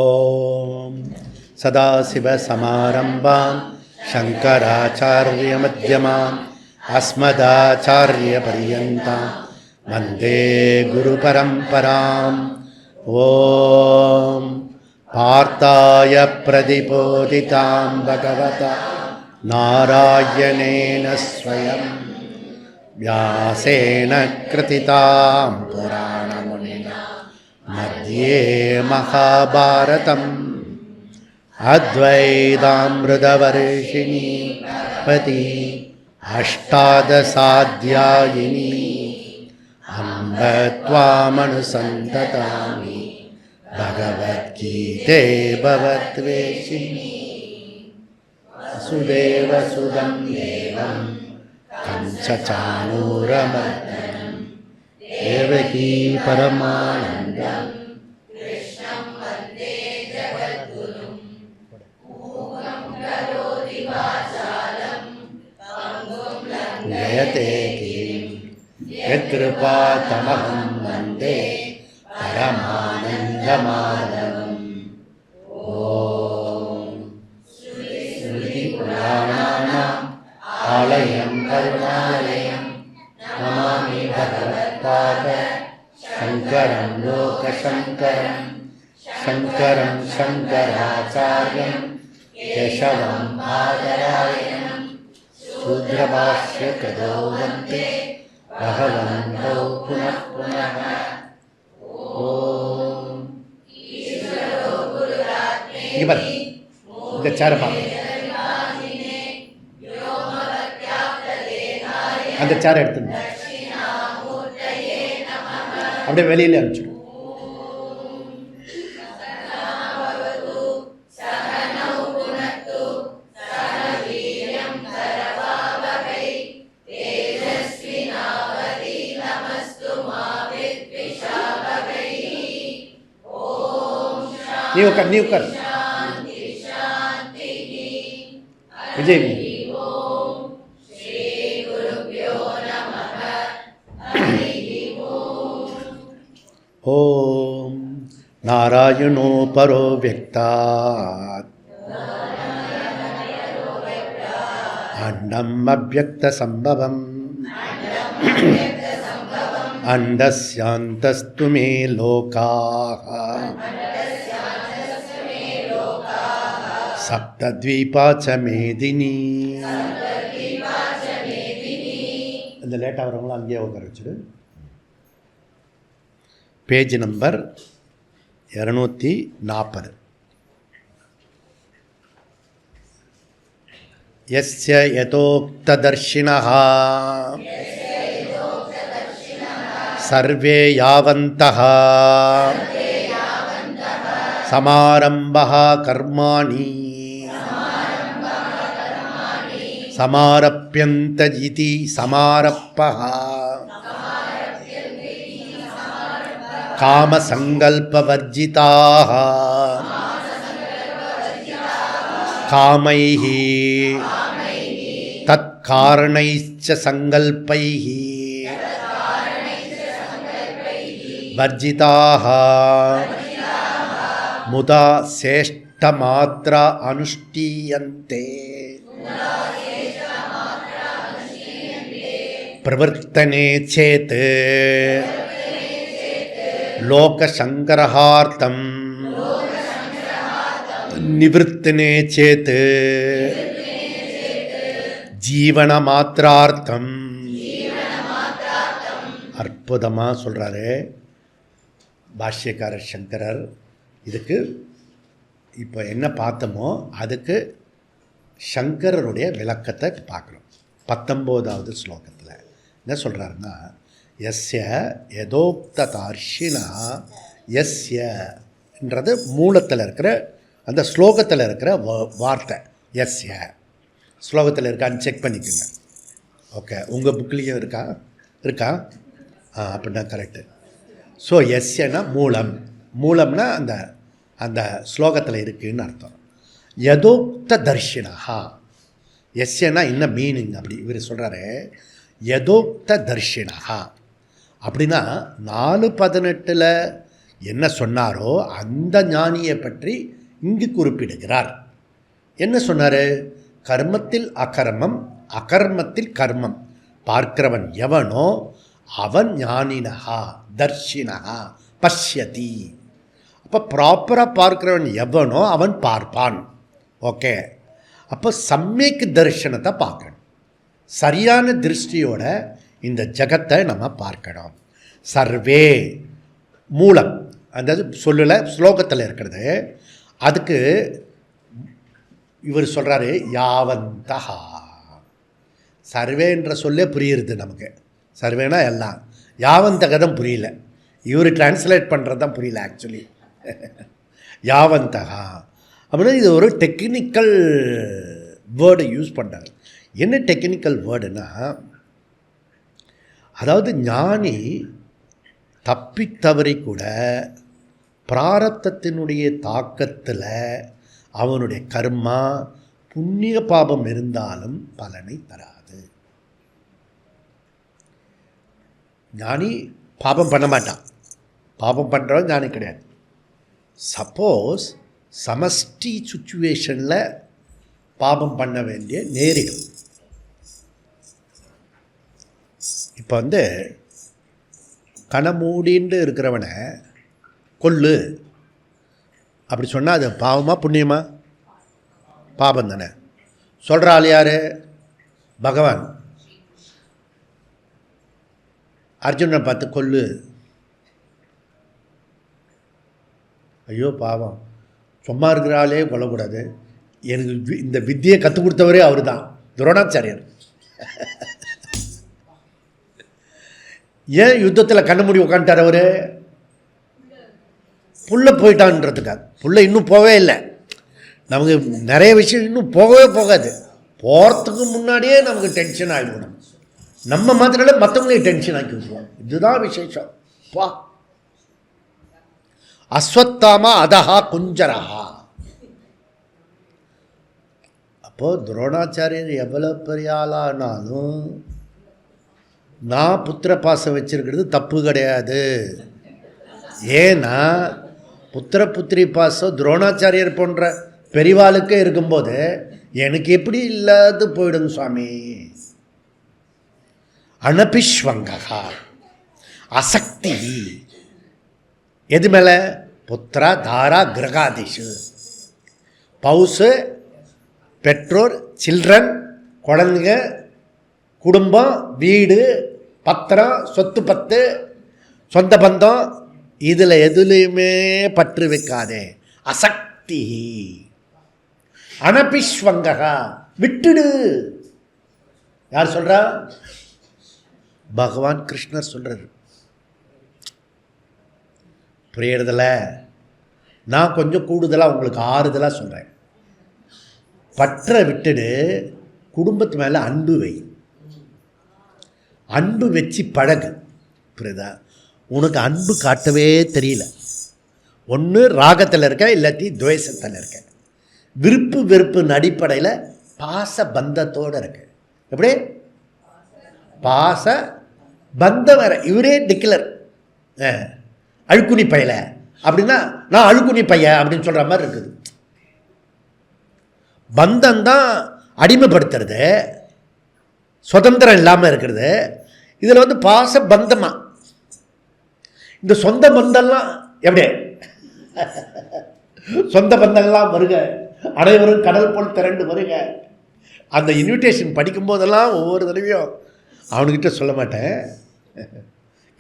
ஓம் சதாசிவசமாரம்பாம் சங்கராச்சார்யமத்யமாம் அஸ்மதாச்சார்யபர்யந்தாம் வந்தே குருபரம்பராம். ஓம் பார்த்தாய பிரதிபோதிதாம் பகவதா நாராயணேன ஸ்வயம் வியாசேன கிருதிதாம் புராணமுனினா மத்யே மகாபாரதம் அத்வைதாம்ருதவர்ஷிணி பதி அஷ்டாதசாத்யாயினி அம்ப த்வாமனுசந்ததாமி பகவத்கீதே பவத்வேஷிணி வசுதேவசுதம் தேவம் கம்சசானூரமர்தனம் தேவகீ பரமானந்தம் கிருஷ்ணம் வந்தே ஜகத்குரும் மூகம் கரோதி வாசாலம் பங்கும் லங்கயதே கீம் யத்கிருபாதமஹம் வந்தே பரமானந்தமாதவம். ஓம் ஸ்ருதி புராணானாம் ஆலயம் கருணாலயம் நமாமி பகவத்பாத சங்கரம் லோகசங்கரம் சங்கரம் சங்கராச்சார்யம் கேசவம் பாதராயணம் சூத்ரபாஷ்யகிருதோ வந்தே பகவந்தோ புனః புனः. ஓம் இவர் இந்த சேர பார்க்க அந்த சேரை எடுத்துங்க, அப்படியே வெளியில் அனுப்பிச்சிடும். நீ உட்கார், நீ உட்கார் விஜய். ஓம் நாராயணோ பரோ வியக்தாத் அண்டம் அவ்யக்த சம்பவம் அண்டஸ்யாந்தஸ்து மே லோகாஹ சப்தத்வீபா ச மேதினி. இந்த லேட்டாக வரவங்களும் அங்கேயே உட்கார வச்சுடு. Page number 240. யஸ்ய யதோக்ததர்ஷிணः சர்வே யாவந்தः சமாரம்பः கர்மாணி சமாரப்யந்த இதி சமாரப்பः காமசங்கல்பவர்ஜிதாः காமைः தத்காரணைச்ச சங்கல்பைः வர்ஜிதாः முதா சேஷ்டமாத்ரா அனுஷ்டீயந்தே பிரவர்த்தனே சேத் லோகசங்கரஹார்த்தம் நிவர்த்தனே சேத் ஜீவனமாத்திரார்த்தம். அற்புதமாக சொல்கிறாரு பாஷ்யக்காரர் சங்கரர். இதுக்கு இப்போ என்ன பார்த்தோமோ அதுக்கு சங்கரருடைய விளக்கத்தை பார்க்குறோம். 19வது ஸ்லோகத்தில் என்ன சொல்கிறாருன்னா, எஸ்ய யதோக்ததார்ஷினா, எஸ்யன்றது மூலத்தில் இருக்கிற அந்த ஸ்லோகத்தில் இருக்கிற வார்த்தை. எஸ்ய ஸ்லோகத்தில் இருக்கான்னு செக் பண்ணிக்கோங்க. ஓகே, உங்கள் புக்லேயும் இருக்கா அப்படின்னா கரெக்டு. ஸோ எஸ்யனா மூலம், மூலம்னா அந்த அந்த ஸ்லோகத்தில் இருக்குதுன்னு அர்த்தம். யதோக்த தர்ஷினா, எஸ்யனா என்ன மீனிங் அப்படி இவர் சொல்கிறாரு. யதோக்த தர்ஷினா அப்படின்னா 4:18 என்ன சொன்னாரோ அந்த ஞானியை பற்றி இங்கு குறிப்பிடுகிறார். என்ன சொன்னார்? கர்மத்தில் அகர்மம், அகர்மத்தில் கர்மம் பார்க்கிறவன் எவனோ அவன் ஞானினஹா தர்ஷினஹா பஷ்யதி. அப்போ ப்ராப்பராக பார்க்கிறவன் எவனோ அவன் பார்ப்பான். ஓகே, அப்போ சம்யக் தரிசனத்தை பார்க்கணும். சரியான திருஷ்டியோட இந்த ஜகத்தை நம்ம பார்க்கணும். சர்வே மூலம், அதாவது சொல்லலை, ஸ்லோகத்தில் இருக்கிறது. அதுக்கு இவர் சொல்கிறாரு யாவந்தஹா. சர்வேன்ற சொல்லே புரியுறது நமக்கு. சர்வேனா எல்லாம், யாவந்தகதம் புரியல. இவர் டிரான்ஸ்லேட் பண்ணுறது தான் புரியல ஆக்சுவலி. யாவந்தகா அப்படின்னா இது ஒரு டெக்னிக்கல் வேர்டு யூஸ் பண்ணுறாரு. என்ன டெக்னிக்கல் வேர்டுனா, அதாவது ஞானி தப்பித்தவறி கூட பிராரப்தத்தினுடைய தாக்கத்தில் அவனுடைய கர்மா புண்ணிய பாபம் இருந்தாலும் பலனை தராது. ஞானி பாபம் பண்ண மாட்டான். பாபம் பண்ணுறவன் ஞானி கிடையாது. சப்போஸ் சமஷ்டி சுச்சுவேஷனில் பாபம் பண்ண வேண்டிய நேரிடும். இப்போ கணமூடின்னு இருக்கிறவனை கொல்லு அப்படி சொன்னால் அது பாவமா புண்ணியமா? பாபம் தானே. சொல்கிற ஆள் யார்? பகவான். அர்ஜுனனை பார்த்து கொல்லு, ஐயோ பாவம், சும்மா இருக்கிற ஆளே கொல்லக்கூடாது. எனக்கு இந்த வித்தியை கற்றுக் கொடுத்தவரே அவர் தான், துரோணாச்சாரியர். ஏன் யுத்தத்தில் கண்ண மூடி உட்காந்துட்டார் அவர்? புள்ள போயிட்டான்றதுக்காக. புள்ள இன்னும் போவே இல்லை. நமக்கு நிறைய விஷயம் இன்னும் போகவே போகாது. போகிறதுக்கு முன்னாடியே நமக்கு டென்ஷன் ஆகிவிடும். நம்ம மாத்திரம் மற்றவங்களையும் டென்ஷன் ஆக்கி விட்டுருவோம். இதுதான் விசேஷம். பா அஸ்வத்தாமா அதஹா குஞ்சரஹா. அப்போது துரோணாச்சாரியர் எவ்வளோ பெரிய ஆளானாலும் நான் புத்திர பாசம் வச்சிருக்கிறது தப்பு கிடையாது. ஏன்னா புத்திர புத்திரி பாசம் துரோணாச்சாரியர் போன்ற பெரிவாளுக்கே இருக்கும்போது எனக்கு எப்படி இல்லாது போயிடும் சுவாமி. அனபிஸ்வங்கா அசக்தி எது மேலே? புத்திரா தாரா கிரகாதிஷு. பவுசு, பெற்றோர், சில்ட்ரன், குழந்தைங்க, குடும்பம், வீடு, பத்திரம், சொத்து பத்து, சொந்த பந்தம், இதில் எதுலேயுமே பற்று வைக்காதே. அசக்தி அனபிஸ்வங்கா, விட்டுடு. யார் சொல்கிறா? பகவான் கிருஷ்ணர் சொல்கிறார். புரியறதில்ல? நான் கொஞ்சம் கூடுதலாக உங்களுக்கு ஆறுதலாக சொல்கிறேன். பற்ற விட்டுடு, குடும்பத்து மேலே அன்பு வை. அன்பு வச்சு பழகு. புரியுதா? உனக்கு அன்பு காட்டவே தெரியல. ஒன்று ராகத்தில் இருக்க, இல்லாட்டி துவேஷத்தில் இருக்க. விருப்பு வெறுப்பு அடிப்படையில் பாச பந்தத்தோடு இருக்கு. எப்படி? பாச பந்தம் வேற. இவரே டிக்ளர் அழுக்குனி பையல அப்படின்னா நான் அழுக்குனி பையன் அப்படின்னு சொல்கிற மாதிரி இருக்குது. பந்தம்தான் அடிமைப்படுத்துறது, சுதந்திரம் இல்லாமல் இருக்கிறது. இதில் பாச பந்தமாக இந்த சொந்த பந்தம்லாம் எப்படி? சொந்த பந்தங்கள்லாம் வருக, அனைவரும் கடல் போல் திரண்டு வருக. அந்த இன்விடேஷன் படிக்கும்போதெல்லாம் ஒவ்வொரு தடவையும் அவனுக்கிட்ட சொல்ல மாட்டேன்,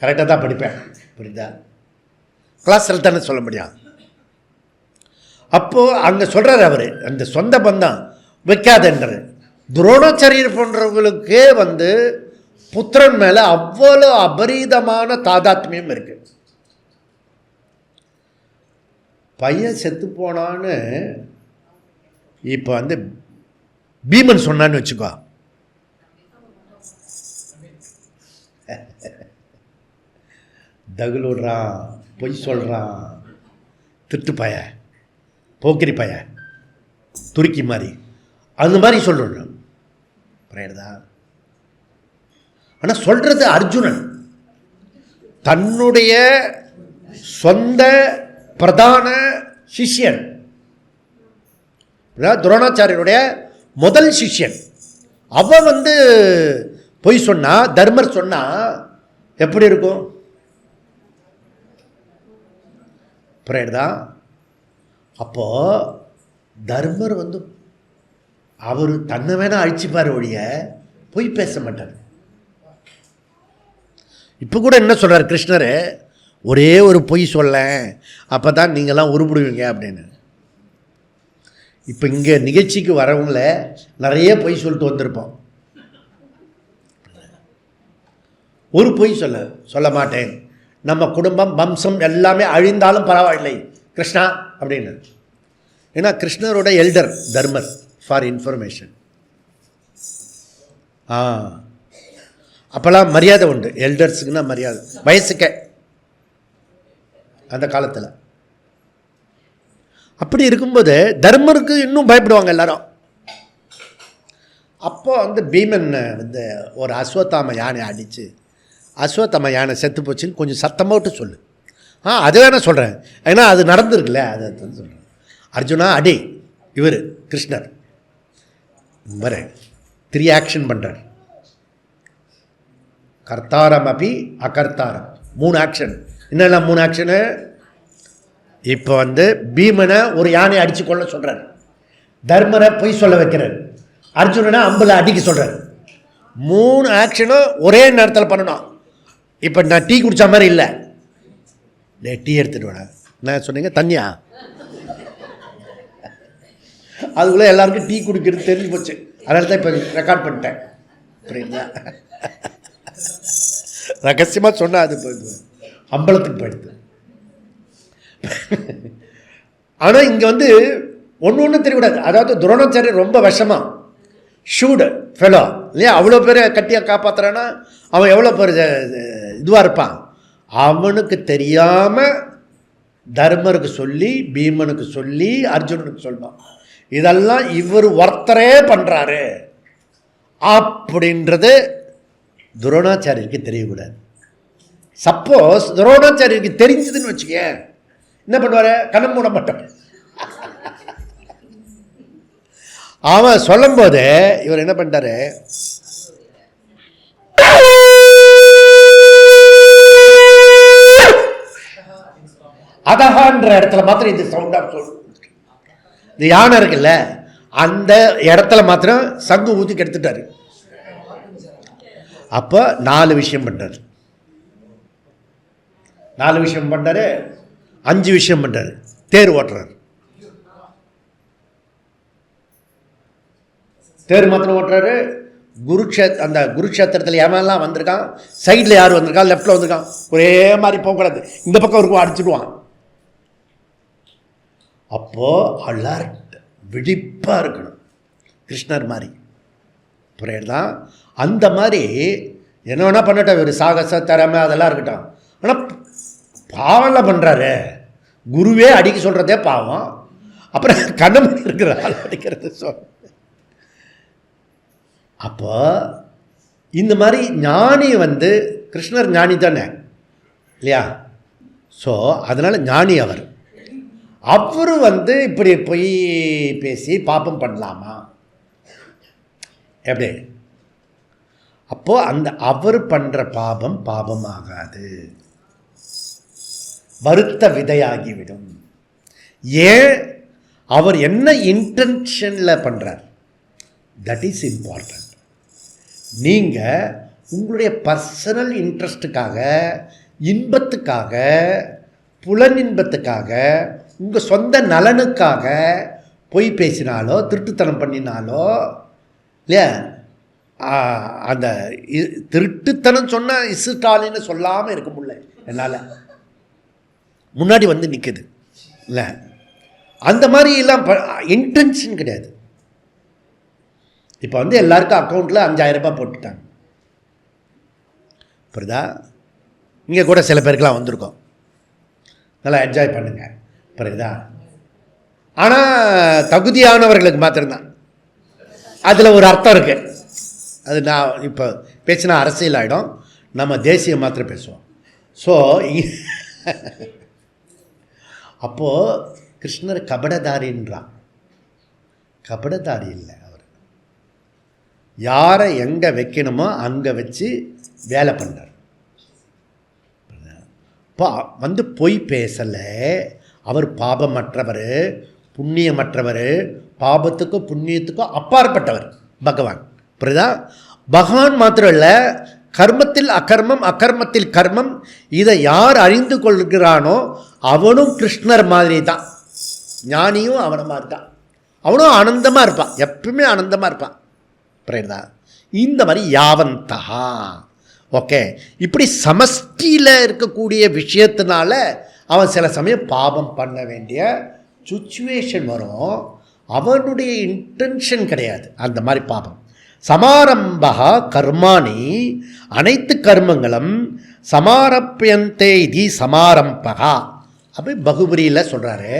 கரெக்டாக தான் படிப்பேன். புரியுதா? கிளாஸில் தானே சொல்ல முடியும். அப்போது அங்கே சொல்கிறார் அவர், அந்த சொந்த பந்தம் வைக்காதன்றார். துரோணாச்சாரியர் போன்றவங்களுக்கே புத்திரன் மேலே அவ்வளோ அபரீதமான தாதாத்மியம் இருக்குது. பையன் செத்து போனான்னு இப்போ பீமன் சொன்னான்னு வச்சுக்கோ, தகுல் விடுறான், பொய் சொல்கிறான், திட்டு பய, போக்கிரி பய, துருக்கி மாதிரி, அந்த மாதிரி சொல்கிறோம். புரியுதா? ஆனால் சொல்கிறது அர்ஜுனன் தன்னுடைய சொந்த பிரதான சிஷ்யன், துரோணாச்சாரியருடைய முதல் சிஷ்யன். அவன் வந்து பொய் சொன்னா, தர்மர் சொன்னா எப்படி இருக்கும்? புரியுதா? அப்போ தர்மர் வந்து அவர் தன்னை வேணா அழிச்சுப்பார் ஒழிய பொய் பேச மாட்டார். இப்போ கூட என்ன சொல்றார் கிருஷ்ணர், ஒரே ஒரு பொய் சொல்ல, அப்போ தான் நீங்கள்லாம் உருப்பிடுவீங்க அப்படின்னு. இப்போ இங்கே நிகழ்ச்சிக்கு வரவங்கள நிறைய பொய் சொல்லிட்டு வந்திருப்போம். ஒரு பொய் சொல்ல மாட்டேன், நம்ம குடும்பம் வம்சம் எல்லாமே அழிந்தாலும் பரவாயில்லை கிருஷ்ணா அப்படின்னு. ஏன்னா கிருஷ்ணரோட எல்டர் தர்மர், ஃபார் இன்ஃபர்மேஷன். அப்போல்லாம் மரியாதை உண்டு, எல்டர்ஸுக்குன்னா மரியாதை, வயசுக்க அந்த காலத்தில். அப்படி இருக்கும்போது தர்மருக்கு இன்னும் பயப்படுவாங்க எல்லாரும். அப்போ வந்து பீமன் வந்து ஒரு அஸ்வத்தாம யானை அடித்து, அஸ்வத்தாம யானை செத்து போச்சுன்னு கொஞ்சம் சத்தமாக விட்டு சொல்லு. அது வேணா சொல்கிறேன், ஏன்னா அது நடந்துருக்குல்ல, அதை சொல்கிறேன். அர்ஜுனா அடி, இவர் கிருஷ்ணர் வர 3 ஆக்ஷன் பண்ணுறார். கர்த்தாரம் அப்படி அகர்த்தாரம், 3 ஆக்ஷன். என்னெல்லாம் 3 ஆக்ஷனு? இப்போ வந்து பீமனை ஒரு யானை அடித்து கொள்ள சொல்கிறார், தர்மரை பொய் சொல்ல வைக்கிறார், அர்ஜுனனை அம்புல அடிக்க சொல்கிறார். 3 ஆக்ஷனும் ஒரே நேரத்தில் பண்ணணும். இப்போ நான் டீ குடித்த மாதிரி இல்லை, டீ எடுத்துகிட்டு வேணா, என்ன சொன்னீங்க, தண்ணியா? அதுக்குள்ளே எல்லாருக்கும் டீ குடிக்கிறது தெரிஞ்சு போச்சு, அதனால தான் இப்போ ரெக்கார்ட் பண்ணிட்டேன். புரியுங்களா? ரகசியமாக சொன்னால் அது போயிடுது, அம்பலத்துக்கு போயிடுது. ஆனால் இங்கே வந்து ஒன்று தெரியக்கூடாது. அதாவது துரோணாச்சாரியர் ரொம்ப விஷமாக ஷூடு ஃபெலோ இல்லையா, அவ்வளோ பேரை கட்டியாக காப்பாற்றுறான்னா அவன் எவ்வளோ பேர் இதுவாக இருப்பான். அவனுக்கு தெரியாமல் தர்மருக்கு சொல்லி, பீமனுக்கு சொல்லி, அர்ஜுனனுக்கு சொல்லுவான். இதெல்லாம் இவர் ஒருத்தரே பண்ணுறாரு அப்படின்றது துரோணாச்சாரியருக்கு தெரியக்கூடாது. சப்போஸ் துரோணாச்சாரியருக்கு தெரிஞ்சதுன்னு வச்சுக்க, என்ன பண்ணுவார்? கண்ணம் மூட மாட்டார். அவன் சொல்லும் போது இவர் என்ன பண்ணிட்டாரு, அதகான்ற இடத்துல மாத்திரம் இது சவுண்டா சொல்லும். இந்த யானை இருக்குல்ல, அந்த இடத்துல மாத்திரம் சங்கு ஊதி கெடுத்துட்டாரு. அப்போ 4 விஷயம் பண்றாரு, 4 விஷயம் பண்ணாரு, 5 விஷயம் பண்றாரு. தேர் ஓட்டுறாரு, தேர் மாத்திரம் ஓட்டுறாரு. அந்த குருக்ஷேத்திரத்தில் எவன்லாம் வந்திருக்கான், சைடில் யார் வந்திருக்கான், லெஃப்டில் வந்திருக்கான், ஒரே மாதிரி போகக்கூடாது, இந்த பக்கம் இருக்கும் அடிச்சுடுவான். அப்போது அலர்ட், விழிப்பாக இருக்கணும், கிருஷ்ணர் மாதிரி. புரியுதா? அந்த மாதிரி என்ன வேணால் பண்ணட்டும், ஒரு சாகச திறமை அதெல்லாம் இருக்கட்டும். ஆனால் பாவம்லாம் பண்ணுறாரு, குருவே அடிக்க சொல்கிறதே பாவம், அப்புறம் கண்ணம் இருக்கிற ஆள் அடிக்கிறது சொல். அப்போ இந்த மாதிரி ஞானி வந்து, கிருஷ்ணர் ஞானி தானே இல்லையா? ஸோ அதனால் ஞானி அவர். அவர் வந்து இப்படி போய் பேசி பாப்பம் பண்ணலாமா? எப்படி? அப்போது அந்த அவர் பண்ணுற பாபம் பாபமாகாது, வருத்த விதையாகிவிடும். ஏன்? அவர் என்ன இன்டென்ஷனில் பண்ணுறார், தட் இஸ் இம்பார்ட்டன்ட். நீங்கள் உங்களுடைய பர்சனல் இன்ட்ரெஸ்ட்டுக்காக, இன்பத்துக்காக, புலன் இன்பத்துக்காக, உங்கள் சொந்த நலனுக்காக பொய் பேசினாலோ திருட்டுத்தனம் பண்ணினாலோ இல்லையா, அந்த திருட்டுத்தனம் சொன்னால் இசுட்டாலின்னு சொல்லாமல் இருக்க முடியல என்னால், முன்னாடி வந்து நிற்குது இல்லை. அந்த மாதிரி எல்லாம் இன்டென்ஷன் கிடையாது. இப்போ வந்து எல்லாருக்கும் அக்கௌண்ட்டில் 5000 ரூபாய் போட்டுட்டாங்க. புரியுதா? இங்கே கூட சில பேருக்கெலாம் வந்திருக்கோம், நல்லா என்ஜாய் பண்ணுங்க. புரியுதா? ஆனால் தகுதியானவர்களுக்கு மாத்திரம்தான் அதில் ஒரு அர்த்தம் இருக்குது. அது நான் இப்போ பேசினா அரசியல் ஆகிடும், நம்ம தேசியம் மாத்திரம் பேசுவோம். ஸோ அப்போது கிருஷ்ணர் கபடதாரின்றான். கபடதாரி இல்லை அவர். யாரை எங்கே வைக்கணுமோ அங்கே வச்சு வேலை பண்ணுறார். வந்து பொய் பேசலை. அவர் பாபமற்றவர், புண்ணியமற்றவர், பாபத்துக்கும் புண்ணியத்துக்கும் அப்பாற்பட்டவர் பகவான். புரியுதா? பகவான் மாத்திரம் இல்லை, கர்மத்தில் அகர்மம், அகர்மத்தில் கர்மம், இதை யார் அறிந்து கொள்கிறானோ அவனும் கிருஷ்ணர் மாதிரி தான். ஞானியும் அவனை மாதிரி தான். அவனும் ஆனந்தமாக இருப்பான், எப்பவுமே ஆனந்தமாக இருப்பான். புரியுதா? இந்த மாதிரி யாவந்தா. ஓகே, இப்படி சமஷ்டியில் இருக்கக்கூடிய விஷயத்தினால அவன் சில சமயம் பாவம் பண்ண வேண்டிய சுச்சுவேஷன் வரும். அவனுடைய இன்டென்ஷன் கிடையாது அந்த மாதிரி பாவம். சமாரம்பா கர்மாணி, அனைத்து கர்மங்களும் சமாரப்பியந்தே இது சமாரம்பகா. அப்படி பகுபரியில் சொல்கிறாரு,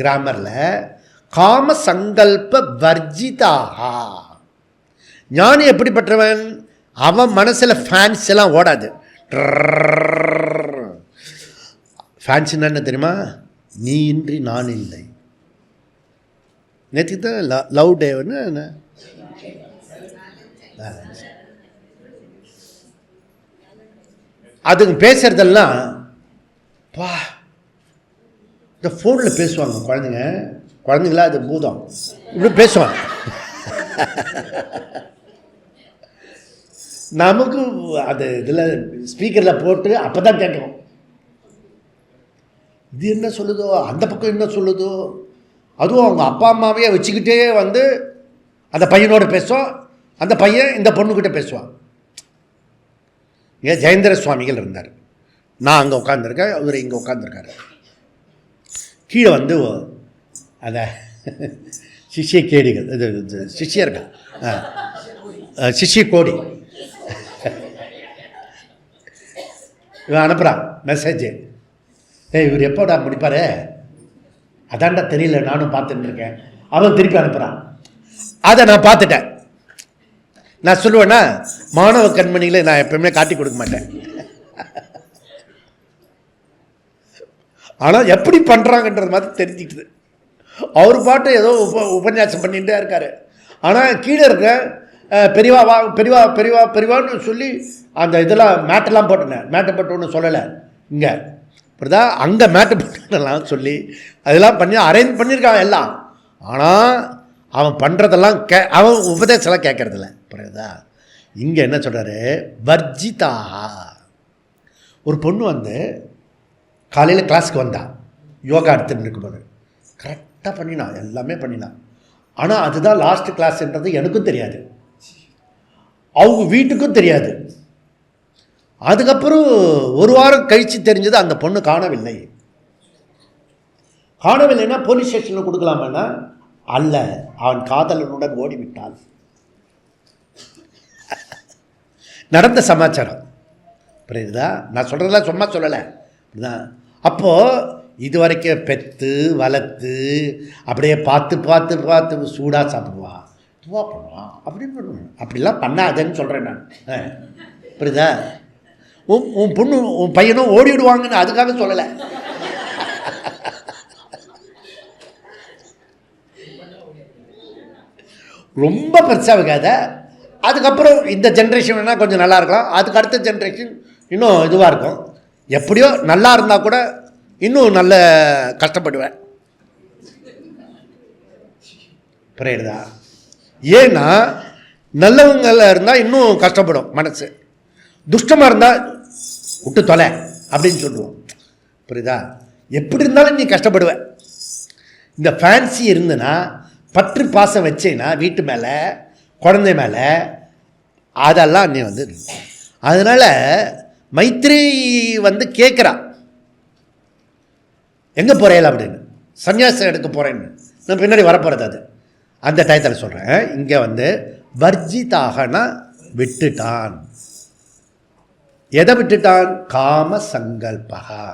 கிராமரில் காம சங்கல்ப வர்ஜிதாக. ஞானி எப்படிப்பட்டவன்? அவன் மனசில் ஃபேன்ஸ் எல்லாம் ஓடாது. ஃபேன்ஸ் என்ன தெரியுமா? நீ இன்றி நான் இல்லை. நேற்று தான் லவ் டேன்னு என்ன அதுங்க பேசுறதெல்லாம் பா. இந்த ஃபோனில் பேசுவாங்க குழந்தைங்களா, அது பூதம் இப்படி பேசுவாங்க. நமக்கு அது இதில் ஸ்பீக்கரில் போட்டு அப்போ தான் கேட்கும். இது என்ன சொல்லுதோ, அந்த பக்கம் என்ன சொல்லுதோ. அதுவும் அவங்க அப்பா அம்மாவையே வச்சுக்கிட்டே வந்து அந்த பையனோட பேசுவோம், அந்த பையன் இந்த பொண்ணுக்கிட்ட பேசுவான். ஏன் ஜெயேந்திர சுவாமிகள் இருந்தார். நான் அங்கே உட்காந்துருக்கேன், அவர் இங்கே உட்காந்துருக்காரு. கீழே வந்து அதை சிஷ்ய கேடிகள், இது சிஷ்யர்கள், சிஷ்ய கோடி இவன் அனுப்புகிறான் மெசேஜ். இவர் எப்போடா முடிப்பார்? அதான்டா தெரியல, நானும் பார்த்துட்டு இருக்கேன். அவன் திருப்பி அனுப்புகிறான். அதை நான் பார்த்துட்டேன். நான் சொல்லுவேன்னா, மாணவ கண்மணிகளை நான் எப்பவுமே காட்டி கொடுக்க மாட்டேன். ஆனால் எப்படி பண்ணுறாங்கன்றது மாதிரி தெரிஞ்சுக்கிட்டுது. அவர் பாட்டு ஏதோ உபன்யாசம் பண்ணிகிட்டே இருக்கார். ஆனால் கீழே இருக்க பெரியவா வா, பெரியவா பெரியவா பெரியவான்னு சொல்லி அந்த இதெல்லாம் மேட்டெல்லாம் போட்டுனேன். மேட்டை போட்டு ஒன்றும் சொல்லலை இங்கே, இப்படிதான் அங்கே மேட்டை போட்டுலாம் சொல்லி அதெல்லாம் பண்ணி அரேஞ்ச் பண்ணியிருக்கான் எல்லாம். ஆனால் அவன் பண்ணுறதெல்லாம் அவன் உபதேசம்லாம் கேட்கறதில்ல. புரியுதா? இங்கே என்ன சொல்கிறாரு? வர்ஜிதாக. ஒரு பொண்ணு வந்து காலையில் கிளாஸுக்கு வந்தா, யோகா எடுத்துகிட்டு இருக்கும்போது கரெக்டாக பண்ணினான், எல்லாமே பண்ணினான். ஆனால் அதுதான் லாஸ்ட் கிளாஸ்ன்றது எனக்கும் தெரியாது, அவங்க வீட்டுக்கும் தெரியாது. அதுக்கப்புறம் ஒரு வாரம் கழித்து தெரிஞ்சது அந்த பொண்ணு காணவில்லை. காணவில்லைன்னா போலீஸ் ஸ்டேஷனில் கொடுக்கலாமான்னா அல்ல, அவன் காதலனுடன் ஓடிவிட்டாள். நடந்த சமாச்சாரம். புரியுதா? நான் சொல்கிறதெல்லாம் சும்மா சொல்லலை. அப்படிதான். அப்போது இது வரைக்கும் பெற்று வளர்த்து அப்படியே பார்த்து பார்த்து பார்த்து சூடாக சாப்பிடுவான், துவா பண்ணுவான், அப்படின்னு பண்ணுவான். அப்படிலாம் பண்ணாதேன்னு சொல்கிறேன் நான். புரியுதா? உன் பொண்ணு உன் பையனும் ஓடிவிடுவாங்கன்னு அதுக்காக சொல்லலை. ரொம்ப பெருசாக வைக்காத. அதுக்கப்புறம் இந்த ஜென்ரேஷன் வேணால் கொஞ்சம் நல்லா இருக்கலாம், அதுக்கு அடுத்த ஜென்ரேஷன் இன்னும் இதுவாக இருக்கும். எப்படியோ நல்லா இருந்தால் கூட இன்னும் நல்ல கஷ்டப்படுவேன். புரியுதா? ஏன்னா நல்லவங்கள இருந்தால் இன்னும் கஷ்டப்படும் மனசு, துஷ்டமாக இருந்தால் விட்டு தொலை அப்படின்னு சொல்லுவோம். புரியுதா? எப்படி இருந்தாலும் நீ கஷ்டப்படுவ. இந்த ஃபேன்சி இருந்துன்னா, பற்று பாசம் வச்சேன்னா வீட்டு மேலே குழந்தை மேலே, அதெல்லாம் நீ வந்து. அதனால் மைத்ரி வந்து கேட்குறா, எங்கே போகிறேன் அப்படின்னு. சன்னியாசம் எடுக்க போகிறேன்னு. நான் பின்னாடி வரப்போகிறது அது அந்த டயத்தில் சொல்கிறேன். இங்கே வந்து வர்ஜிதாகனா விட்டுட்டான். எதை விட்டுட்டான்? காம சங்கல்பகா.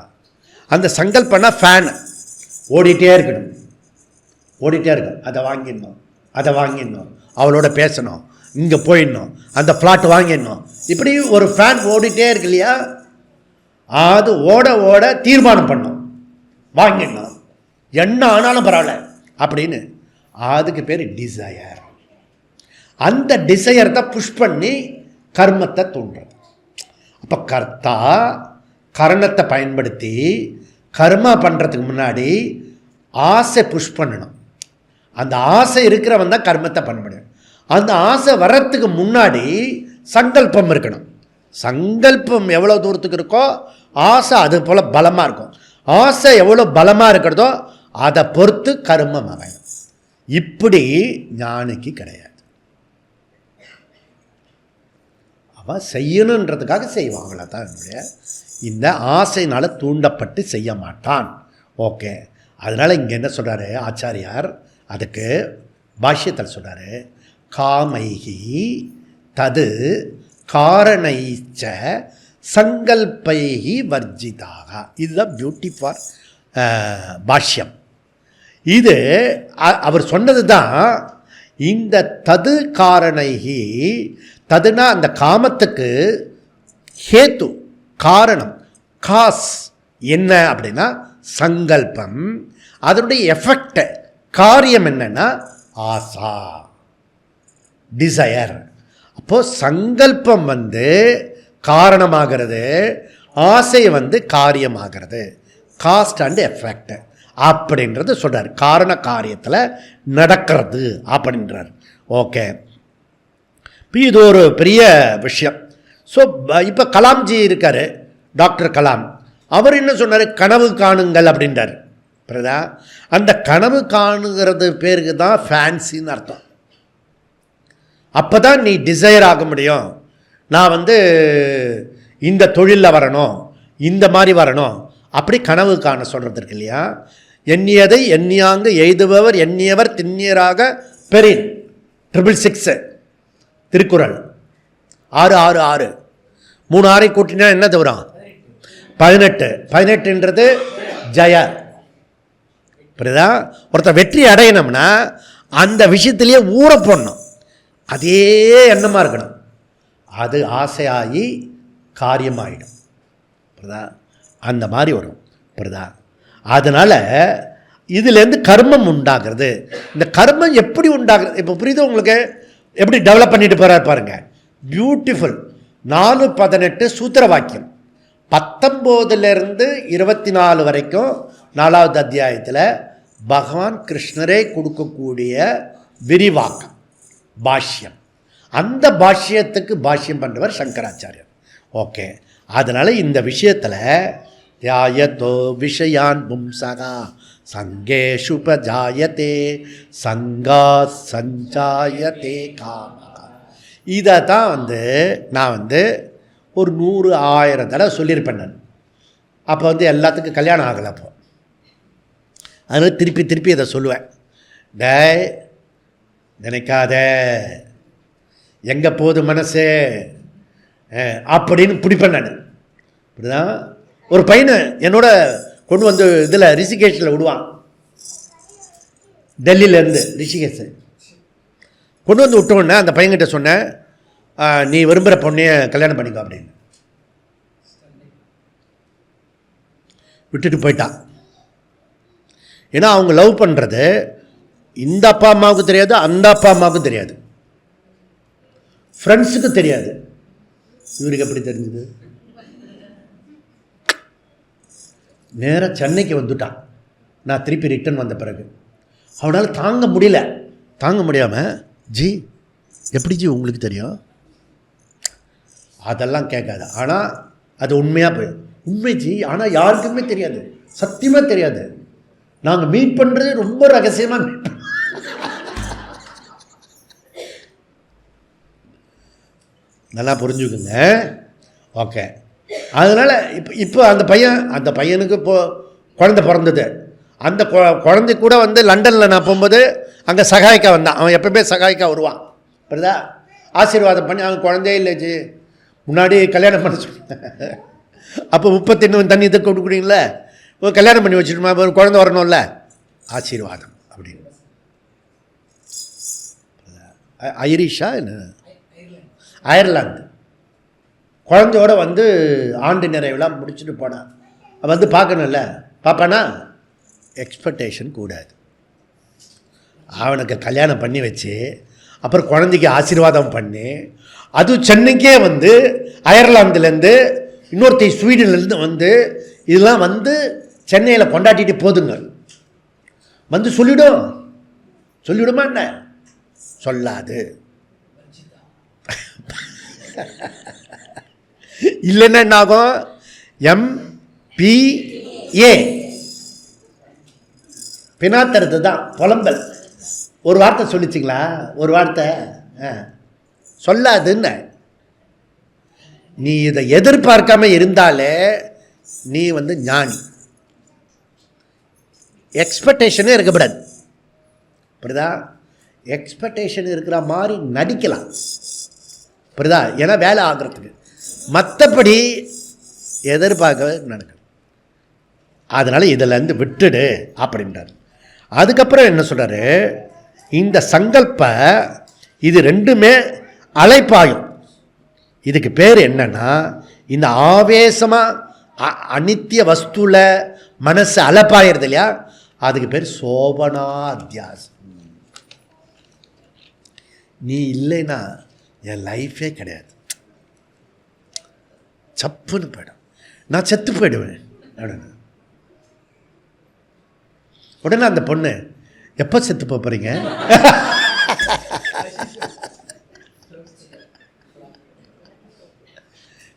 அந்த சங்கல்பனா ஃபேன் ஓடிட்டே இருக்கணும், ஓடிட்டே இருக்கும். அதை வாங்கிடணும், அதை வாங்கிடணும், அவளோட பேசணும், இங்கே போயிடணும், அந்த ஃப்ளாட் வாங்கிடணும். இப்படி ஒரு ஃபேன் ஓடிட்டே இருக்கு இல்லையா? அது ஓட ஓட தீர்மானம் பண்ணும், வாங்கிடணும், என்ன ஆனாலும் பரவாயில்ல அப்படின்னு. அதுக்கு பேர் டிசையர். அந்த டிசையர் தான் புஷ் பண்ணி கர்மத்தை தூண்டுறது. அப்போ கர்த்தா கரணத்தை பயன்படுத்தி கர்மா பண்ணுறதுக்கு முன்னாடி ஆசை புஷ் பண்ணணும். அந்த ஆசை இருக்கிறவன் தான் கர்மத்தை பண்ண முடியும். அந்த ஆசை வர்றதுக்கு முன்னாடி சங்கல்பம் இருக்கணும். சங்கல்பம் எவ்வளோ தூரத்துக்கு இருக்கோ ஆசை அது போல் பலமாக இருக்கும். ஆசை எவ்வளோ பலமாக இருக்கிறதோ அதை பொறுத்து கர்மம் அமையும். இப்படி ஞானிக்கு கிடையாது. அவன் செய்யணுன்றதுக்காக செய்வான், அவ்வளோதான். என்னுடைய இந்த ஆசையினால் தூண்டப்பட்டு செய்ய மாட்டான். ஓகே. அதனால் இங்கே என்ன சொல்கிறாரு ஆச்சாரியார், அதுக்கு பாஷ்யத்தில் சொல்கிறாரு, காமைகி தது காரணைச்ச சங்கல்பைகி வர்ஜிதாக. இதுதான் பியூட்டி ஃபார் பாஷ்யம். இது அவர் சொன்னது தான். இந்த தது காரணைகி, ததுனா அந்த காமத்துக்கு ஹேத்து காரணம், காஸ் என்ன அப்படின்னா சங்கல்பம். அதனுடைய எஃபெக்ட் காரியம் என்னன்னா ஆசா, டிசையர். அப்போது சங்கல்பம் காரணமாகிறது, ஆசை காரியமாகிறது. காஸ்ட் அண்ட் எஃபெக்ட் அப்படின்றது சொல்கிறார். காரண காரியத்தில் நடக்கிறது அப்படின்றார். ஓகே. இப்போ இது ஒரு பெரிய விஷயம். ஸோ இப்போ கலாம்ஜி இருக்கார், டாக்டர் கலாம். அவர் என்ன சொன்னார், கனவு காணுங்கள் அப்படின்றார். புரியுதா? அந்த கனவு காணுகிறது பேருக்கு தான் ஃபேன்சின்னு அர்த்தம். அப்போ தான் நீ டிசையர் ஆக முடியும். நான் இந்த தொழிலில் வரணும், இந்த மாதிரி வரணும், அப்படி கனவு காண சொல்கிறது இருக்கு இல்லையா? எண்ணியதை எண்ணியாங்கு எய்துபவர் எண்ணியவர் திண்ணியராக பெறின். 666 திருக்குறள். 666 3 6 கூட்டினா என்ன தவிரம் 18. 18ன்றது ஜய. புரியுதா? ஒருத்தர் வெற்றி அடையணும்னா அந்த விஷயத்திலேயே ஊற போடணும். அதே எண்ணமாக இருக்கணும். அது ஆசையாகி காரியமாகிடும். புரியுதா? அந்த மாதிரி வரும். புரியுதா? அதனால் இதுலேருந்து கர்மம் உண்டாகிறது. இந்த கர்மம் எப்படி உண்டாகிறது இப்போ புரியுது உங்களுக்கு? எப்படி டெவலப் பண்ணிட்டு போகிறார் பாருங்கள். பியூட்டிஃபுல். 4:18 சூத்திர வாக்கியம். 19லேருந்து 24 வரைக்கும் 4வது அத்தியாயத்தில் பகவான் கிருஷ்ணரே கொடுக்கக்கூடிய விரிவாக்கம் பாஷ்யம். அந்த பாஷ்யத்துக்கு பாஷ்யம் பண்ணுறவர் சங்கராச்சாரியர். ஓகே. அதனால் இந்த விஷயத்தில் தியாயத்தோ விஷயான் பும்சகா சங்கேஷுபஜாயத்தே சங்கா சஞ்சாயத்தே காமகா. இதை தான் நான் ஒரு 100,000 தடவை சொல்லியிருப்பேன் நான். அப்போ எல்லாத்துக்கும் கல்யாணம் ஆகலை. அப்போ அதனால் திருப்பி திருப்பி இதை சொல்லுவேன். டேய் நினைக்காத, எங்கே போகுது மனசு அப்படின்னு பிடிப்பேன் நான். இப்படிதான் ஒரு பையனை என்னோட கொண்டு இதில் ரிஷிகேஷில் விடுவான். டெல்லியிலேருந்து ரிஷிகேஷ் கொண்டு விட்டோன்னே அந்த பையன்கிட்ட சொன்னேன், நீ விரும்புகிற பொண்ணைய கல்யாணம் பண்ணிக்கோ அப்படின்னு. விட்டுட்டு போயிட்டான். ஏன்னா அவங்க லவ் பண்ணுறது இந்த அப்பா அம்மாவுக்கு தெரியாது, அந்த அப்பா அம்மாவுக்கும் தெரியாது, ஃப்ரெண்ட்ஸுக்கு தெரியாது. இவருக்கு எப்படி தெரிஞ்சது? நேராக சென்னைக்கு வந்துட்டான். நான் திருப்பி ரிட்டர்ன் வந்த பிறகு அவனால் தாங்க முடியாமல், ஜி எப்படி ஜி உங்களுக்கு தெரியும்? அதெல்லாம் கேட்காது. ஆனால் அது உண்மையாக போயிடும். உண்மை ஜி, ஆனால் யாருக்குமே தெரியாது, சத்தியமாக தெரியாது. நாங்கள் மீட் பண்ணுறது ரொம்ப ரகசியமாக மீட் பண்ண. நல்லா புரிஞ்சுக்குங்க. ஓகே. அதனால் இப்போ அந்த பையனுக்கு இப்போது குழந்தை பிறந்தது. அந்த குழந்தை கூட லண்டனில் நான் போகும்போது அங்கே சகாய்க்கா வந்தான். அவன் எப்பவுமே சகாய்க்கா வருவான். புரியுதா? ஆசீர்வாதம் பண்ணி அவன் குழந்தையே இல்லை ஜி, முன்னாடி கல்யாணம் பண்ண சொன்னேன். அப்போ 31 தண்ணி இதை கொடுக்குறீங்களே, கல்யாணம் பண்ணி வச்சுட்டுமா, ஒரு குழந்தை வரணும்ல, ஆசீர்வாதம் அப்படின்னு. ஐரிஷா என்ன, அயர்லாந்து. குழந்தையோட ஆண்டு நிறைவுலாம் முடிச்சுட்டு போனான். பார்க்கணும்ல, பாப்பானா எக்ஸ்பெக்டேஷன் கூடாது. அவனுக்கு கல்யாணம் பண்ணி வச்சு அப்புறம் குழந்தைக்கு ஆசீர்வாதம் பண்ணி, அது சென்னைக்கே வந்து அயர்லாந்துலேருந்து இன்னொருத்தி ஸ்வீடன்லேருந்து வந்து இதெல்லாம் வந்து சென்னையில் கொண்டாடிட்டு போதுங்க. வந்து சொல்லிவிடுமா என்ன? சொல்லாது. இல்லைன்னா என்ன ஆகும்? MPA பினாத்தறது தான் புலம்பல். ஒரு வார்த்தை சொல்லிச்சிங்களா? ஒரு வார்த்தை சொல்லாதுன்னு. நீ இதை எதிர்பார்க்காம இருந்தாலே நீ வந்து ஞானி. எக்ஸ்பெக்டேஷனே இருக்கக்கூடாது. புரியுதா? எக்ஸ்பெக்டேஷன் இருக்கிற மாதிரி நடிக்கலாம். புரியுதா? ஏன்னா வேலை ஆகிறதுக்கு. மற்றபடி எதிர்பார்க்க நடக்கும். அதனால் இதிலேருந்து விட்டுடு அப்படின்றார். அதுக்கப்புறம் என்ன சொல்கிறாரு? இந்த சங்கல்ப இது ரெண்டுமே அலைப்பாயும். இதுக்கு பேர் என்னன்னா, இந்த ஆவேசமாக அனித்திய வஸ்துவில் மனசு அலைப்பாயிருது இல்லையா, அதுக்கு பேர் சோபனா அத்தியாசம். நீ இல்லைன்னா என் லைஃபே கிடையாது, சப்புன்னு போயிடும், நான் செத்து போயிடுவேன் அப்படின்னு. உடனே அந்த பொண்ணு, எப்போ செத்து போகிறீங்க?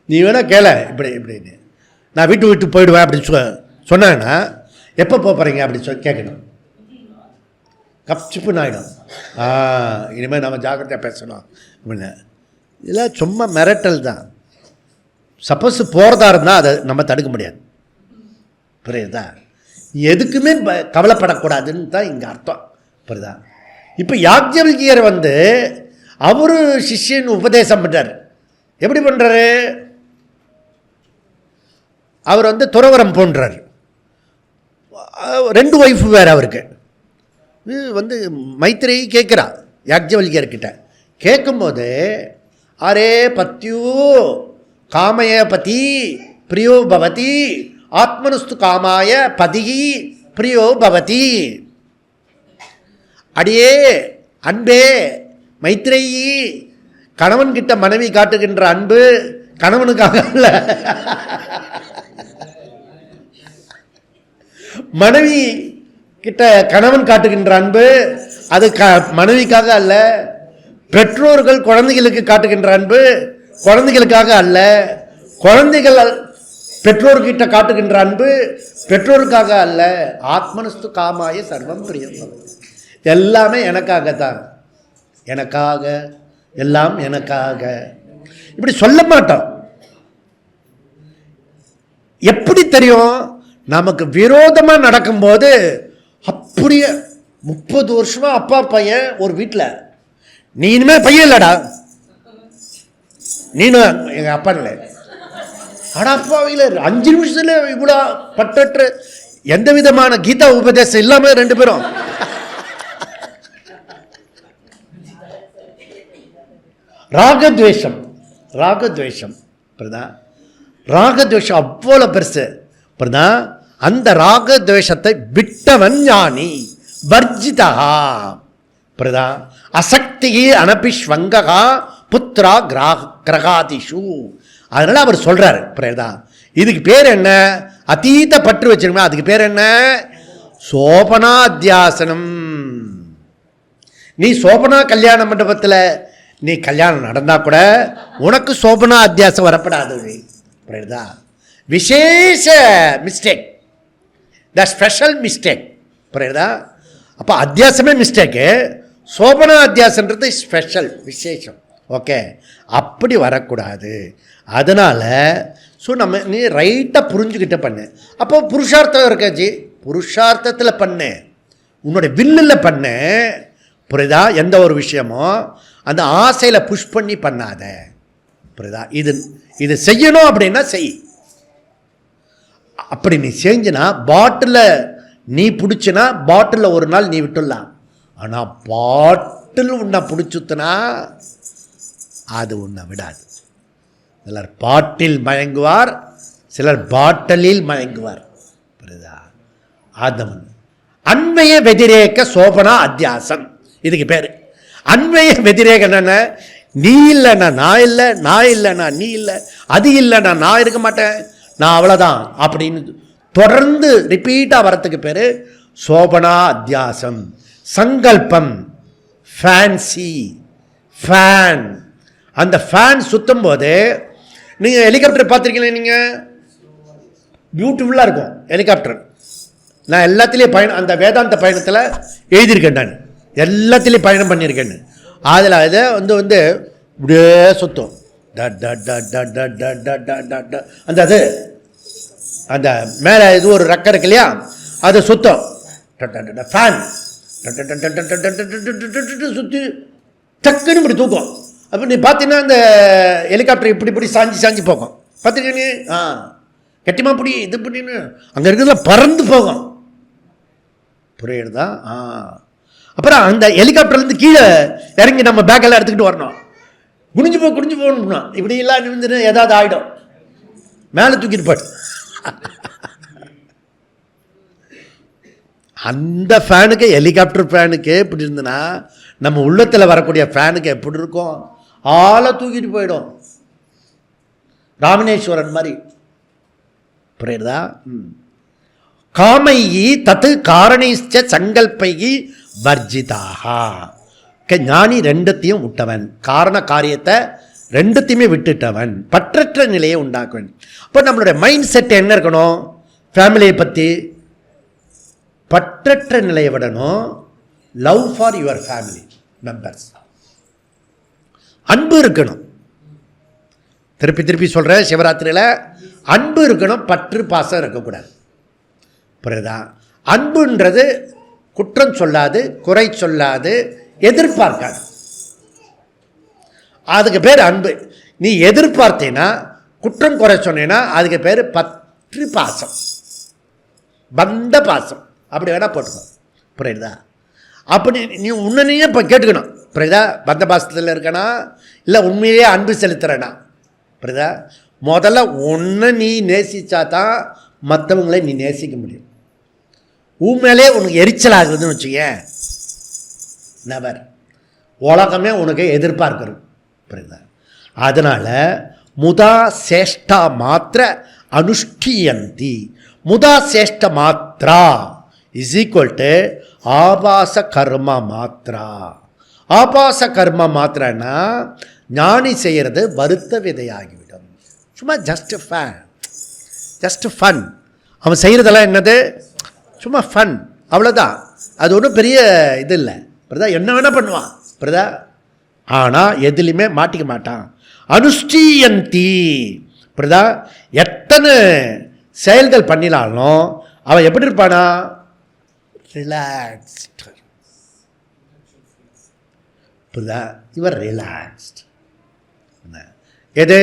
நீ வேணா கேள இப்படின்னு. நான் விட்டு போயிடுவேன் அப்படின்னு சொன்னாங்கன்னா எப்போ போகிறீங்க அப்படின்னு கேட்கணும். கப்சிப்புன்னு ஆகிடும். இனிமேல் நம்ம ஜாக்கிரதையாக பேசணும் அப்படின்னு. இதெல்லாம் சும்மா மிரட்டல் தான். சப்போஸ் போகிறதா இருந்தால் அதை நம்ம தடுக்க முடியாது. புரியுதா? எதுக்குமே கவலைப்படக்கூடாதுன்னு தான் இங்கே அர்த்தம். புரியுதா? இப்போ யாக்ஞவல்கியர் வந்து அவரு சிஷ்யன் உபதேசம் பண்ணுறார். எப்படி பண்ணுறாரு? அவர் வந்து துறவரம் போன்றார். 2 ஒய்ஃபு வேறு அவருக்கு. வந்து மைத்ரேயி கேட்குறா யாக்ஞவல்கியர்கிட்ட. கேட்கும்போது அரே பத்யூ காமய பதி பிரியோ பவதி ஆத்மனுஸ்து காமாய பதி பிரியோ பவதி. அடியே அன்பே மைத்ரேயி, கணவன்கிட்ட மனைவி காட்டுகின்ற அன்பு கணவனுக்காக அல்ல, மனைவி கிட்ட கணவன் காட்டுகின்ற அன்பு அது மனைவிக்காக அல்ல, பெற்றோர்கள் குழந்தைகளுக்கு காட்டுகின்ற அன்பு குழந்தைகளுக்காக அல்ல, குழந்தைகள் பெற்றோர்கிட்ட காட்டுகின்ற அன்பு பெற்றோருக்காக அல்ல. ஆத்மனஸ்து காமாய சர்வம் பிரியம். எல்லாமே எனக்காகத்தான், எனக்காக, எல்லாம் எனக்காக. இப்படி சொல்ல மாட்டோம். எப்படி தெரியும்? நமக்கு விரோதமாக நடக்கும்போது அப்படியே 30 வருஷமா அப்பா பையன் ஒரு வீட்டில், நீ இனிமே பையன் இல்லடா, நீனும் எங்கள் அப்பா இல்லை, ஆனால் அப்பாவையில் 5 நிமிஷத்துல இவ்வளோ பட்டற்று எந்த விதமான கீதா உபதேசம் இல்லாமல் 2 பேரும். ராகத்வேஷம் பிரதா, ராகத்வேஷம் அவ்வளோ பெருசு பிரதா. அந்த ராகத்வேஷத்தை விட்டவன் ஞானி. வர்ஜிதா பிரதா அசக்தி அனபிஸ்வங்கா புத்ரா கிரகாதிஷு. அதனால் அவர் சொல்கிறார் பிரதா, இதுக்கு பேர் என்ன? அதீத பற்று வச்சிருக்கோம், அதுக்கு பேர் என்ன? சோபனாத்தியாசனம். நீ சோபனா கல்யாண மண்டபத்தில் நீ கல்யாணம் நடந்தால் கூட உனக்கு சோபனா அத்தியாசம் வரப்படாது. புரியுதா? விசேஷ மிஸ்டேக், த ஸ்பெஷல் மிஸ்டேக். புரியுதா? அப்போ அத்தியாசமே மிஸ்டேக்கு, சோபனா அத்தியாசன்றது ஸ்பெஷல், விசேஷம். ஓகே, அப்படி வரக்கூடாது. அதனால் நீ ரைட்டாக புரிஞ்சுக்கிட்ட பண்ணு. அப்போ புருஷார்த்தம் இருக்காச்சு, புருஷார்த்தத்தில் பண்ணு, உன்னுடைய வில்லில் பண்ணு. புரியுதா? எந்த ஒரு விஷயமும் அந்த ஆசையில் புஷ் பண்ணி பண்ணாத. புரியுதா? இது செய்யணும் அப்படின்னா செய். அப்படி நீ செஞ்சினா பாட்டில் நீ பிடிச்சினா பாட்டிலில் ஒரு நாள் நீ விட்டுடலாம். ஆனால் பாட்டில் உன்னை பிடிச்சுத்துனா அது உன்னை விடாது. சிலர் பாட்டில் மயங்குவார், சிலர் பாட்டிலில் மயங்குவார். புரியுதா? ஆதமன் அன்வய வெதிரேக சோபனா அத்தியாசம் இதுக்கு பேர். அன்வய வெதிரேக என்னென்ன? நீ இல்லைன்னா நான் இல்லை, நான் இல்லைன்னா நீ இல்லை, அது இல்லைன்னா நான் இருக்க மாட்டேன், நான் அவ்வளோதான் அப்படின்னு தொடர்ந்து ரிப்பீட்டாக வரத்துக்கு பேர் சோபனா அத்தியாசம். சங்கல்பம், ஃபேன்சி, ஃபேன். அந்த ஃபேன் சுற்றும் போது நீங்கள் ஹெலிகாப்டர் பார்த்துருக்கீங்களா? நீங்கள் பியூட்டிஃபுல்லாக இருக்கும் ஹெலிகாப்டர். நான் எல்லாத்துலேயும் அந்த வேதாந்த பயணத்தில் எழுதியிருக்கேன். நான் எல்லாத்துலேயும் பயணம் பண்ணியிருக்கேன்னு. அதில் அதை வந்து இப்படியே சுத்தம். அந்த அது அந்த மேலே இது ஒரு ரெக்கை இருக்கு இல்லையா, அது சுத்தம். ஃபேன் சுற்றி டக்குன்னு இப்படி தூக்கும். அப்போ நீ பார்த்தீங்கன்னா அந்த ஹெலிகாப்டர் இப்படி இப்படி சாஞ்சி போகும். பார்த்துருக்கீங்க? கட்டிமா பிடி இது பண்ணின்னு அங்கே இருக்கிறதுல பறந்து போகும். புரியுறதா? அப்புறம் அந்த ஹெலிகாப்டர்லேருந்து கீழே இறங்கி நம்ம பேக்கெல்லாம் எடுத்துக்கிட்டு வரணும். குனிஞ்சு போகணும்னா இப்படி எல்லாம் நிமிந்து ஏதாவது ஆகிடும், மேலே தூக்கிட்டு போட்டு. அந்த ஃபேனுக்கு, ஹெலிகாப்டர் ஃபேனுக்கு எப்படி இருந்ததுன்னா நம்ம உள்ளத்தில் வரக்கூடிய ஃபேனுக்கு எப்படி இருக்கும்? ஆளை தூக்கிட்டு போயிடும். ராமேஸ்வரன் மாதிரி. புரியுறதா? காமையி தத்து காரணிச்ச சங்கல்பையி வர்ஜிதாக. ஞானி ரெண்டுத்தையும் விட்டவன், காரண காரியத்தை ரெண்டுத்தையுமே விட்டுட்டவன், பற்றற்ற நிலையை உண்டாக்குவன். அப்போ நம்மளுடைய மைண்ட் செட் என்ன இருக்கணும்? ஃபேமிலியை பற்றி பற்றற்ற நிலையை விடணும். Love for your family members, அன்பு இருக்கணும். திருப்பி சொல்கிறேன், சிவராத்திரியில் அன்பு இருக்கணும், பற்று பாசம் இருக்கக்கூடாது. புரியுதா? அன்புன்றது குற்றம் சொல்லாது, குறை சொல்லாது, எதிர்பார்க்காது. அதுக்கு பேர் அன்பு. நீ எதிர்பார்த்தேன்னா, குற்றம் குறை சொன்னேன்னா அதுக்கு பேர் பற்று பாசம், பந்த பாசம். அப்படி வேணா போட்டுக்கோ. புரியுதா? அப்படி நீ உன்னையே இப்போ கேட்டுக்கணும். புரியுதா? பந்த பாசத்தில் இருக்கனா இல்லை உண்மையிலேயே அன்பு செலுத்துறேனா? புரியுதா? முதல்ல ஒன்றை நீ நேசித்தா தான் மற்றவங்களை நீ நேசிக்க முடியும். உண்மையிலே உனக்கு எரிச்சல் ஆகுதுன்னு வச்சுக்கேன், நபர் உலகமே உனக்கு எதிர்பார்க்கிறது. புரியுதா? அதனால் முதா சேஷ்டா மாத்திர அனுஷ்டியந்தி. முதா சேஷ்ட மாத்ரா இஸ் ஈக்குவல் டு ஆபாச கர்ம மாத்ரா. ஆபாச கர்ம மாத்திரன்னா ஞானி செய்கிறது வருத்த விதையாகிவிடும். சும்மா ஜஸ்ட் ஃபன். அவன் செய்கிறதெல்லாம் என்னது? சும்மா ஃபன், அவ்வளோதான். அது ஒன்றும் பெரிய இது இல்லை. பிரதா என்ன வேணால் பண்ணுவான். பிரதா ஆனால் எதுலையுமே மாட்டிக்க மாட்டான். அனுஷ்டியந்தி. பிரதா எத்தனை செயல்கள் பண்ணினாலும் அவன் எப்படி இருப்பானா? ரிலாக்ஸ்டு. புரியுதா? இவர் ரிலாக்ஸ்ட். எது?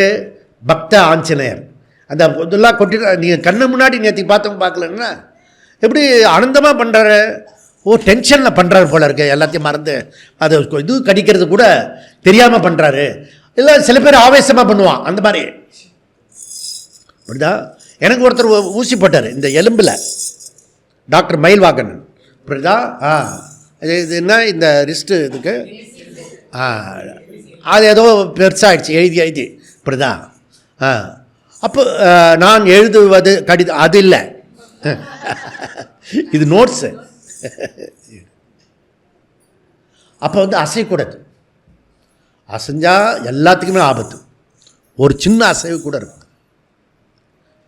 பக்த ஆஞ்சநேயர் அந்த இதெல்லாம் கொட்டிட்டு நீங்கள் கண்ணு முன்னாடி நேற்று பார்த்தவங்க பார்க்கலன்னா எப்படி ஆனந்தமாக பண்ணுறாரு. டென்ஷனில் பண்ணுறாரு போல இருக்கு, எல்லாத்தையும் மறந்து. அது இது கடிக்கிறது கூட தெரியாமல் பண்ணுறாரு. இல்லை சில பேர் ஆவேசமாக பண்ணுவான், அந்த மாதிரி. புரியுதா? எனக்கு ஒருத்தர் ஊசி போட்டார் இந்த எலும்பில், டாக்டர் மயில்வாகன். புரியுதா? இது என்ன இந்த ரிஸ்ட்டு இதுக்கு அது ஏதோ பெருசாகிடுச்சு எழுதி. புரியுதா? அப்போ நான் எழுதுவது கடிதம் அது இல்லை, இது நோட்ஸு. அப்போ அசையக்கூடாது. அசைஞ்சால் எல்லாத்துக்குமே ஆபத்து. ஒரு சின்ன அசைவு கூட இருக்கும்.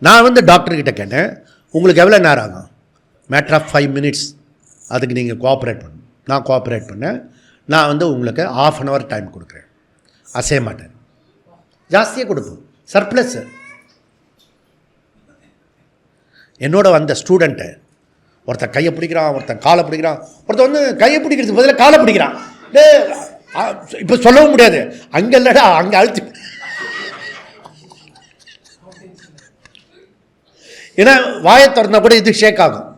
நான் டாக்டர்கிட்ட கேட்டேன், உங்களுக்கு எவ்வளோ நேரம் ஆகும்? Matter of 5 minutes. அதுக்கு நீங்கள் கோஆப்ரேட் பண்ணணும். நான் கோஆப்ரேட் பண்ணேன். நான் உங்களுக்கு 1/2 hour டைம் கொடுக்குறேன். அசைய மாட்டேன், ஜாஸ்தியாக கொடுப்போம். சர்ப்ளஸ்ஸு. என்னோட வந்த ஸ்டூடெண்ட்டு ஒருத்தன் கையை பிடிக்கிறான், ஒருத்தன் காலை பிடிக்கிறான், ஒருத்தன் கையை பிடிக்கிறதுக்கு பதிலாக காலை பிடிக்கிறான். இப்போ சொல்லவும் முடியாது, அங்கே இல்லைடா அங்கே அழுத்தி. ஏன்னா வாயை திறந்தா கூட இது ஷேக் ஆகும்.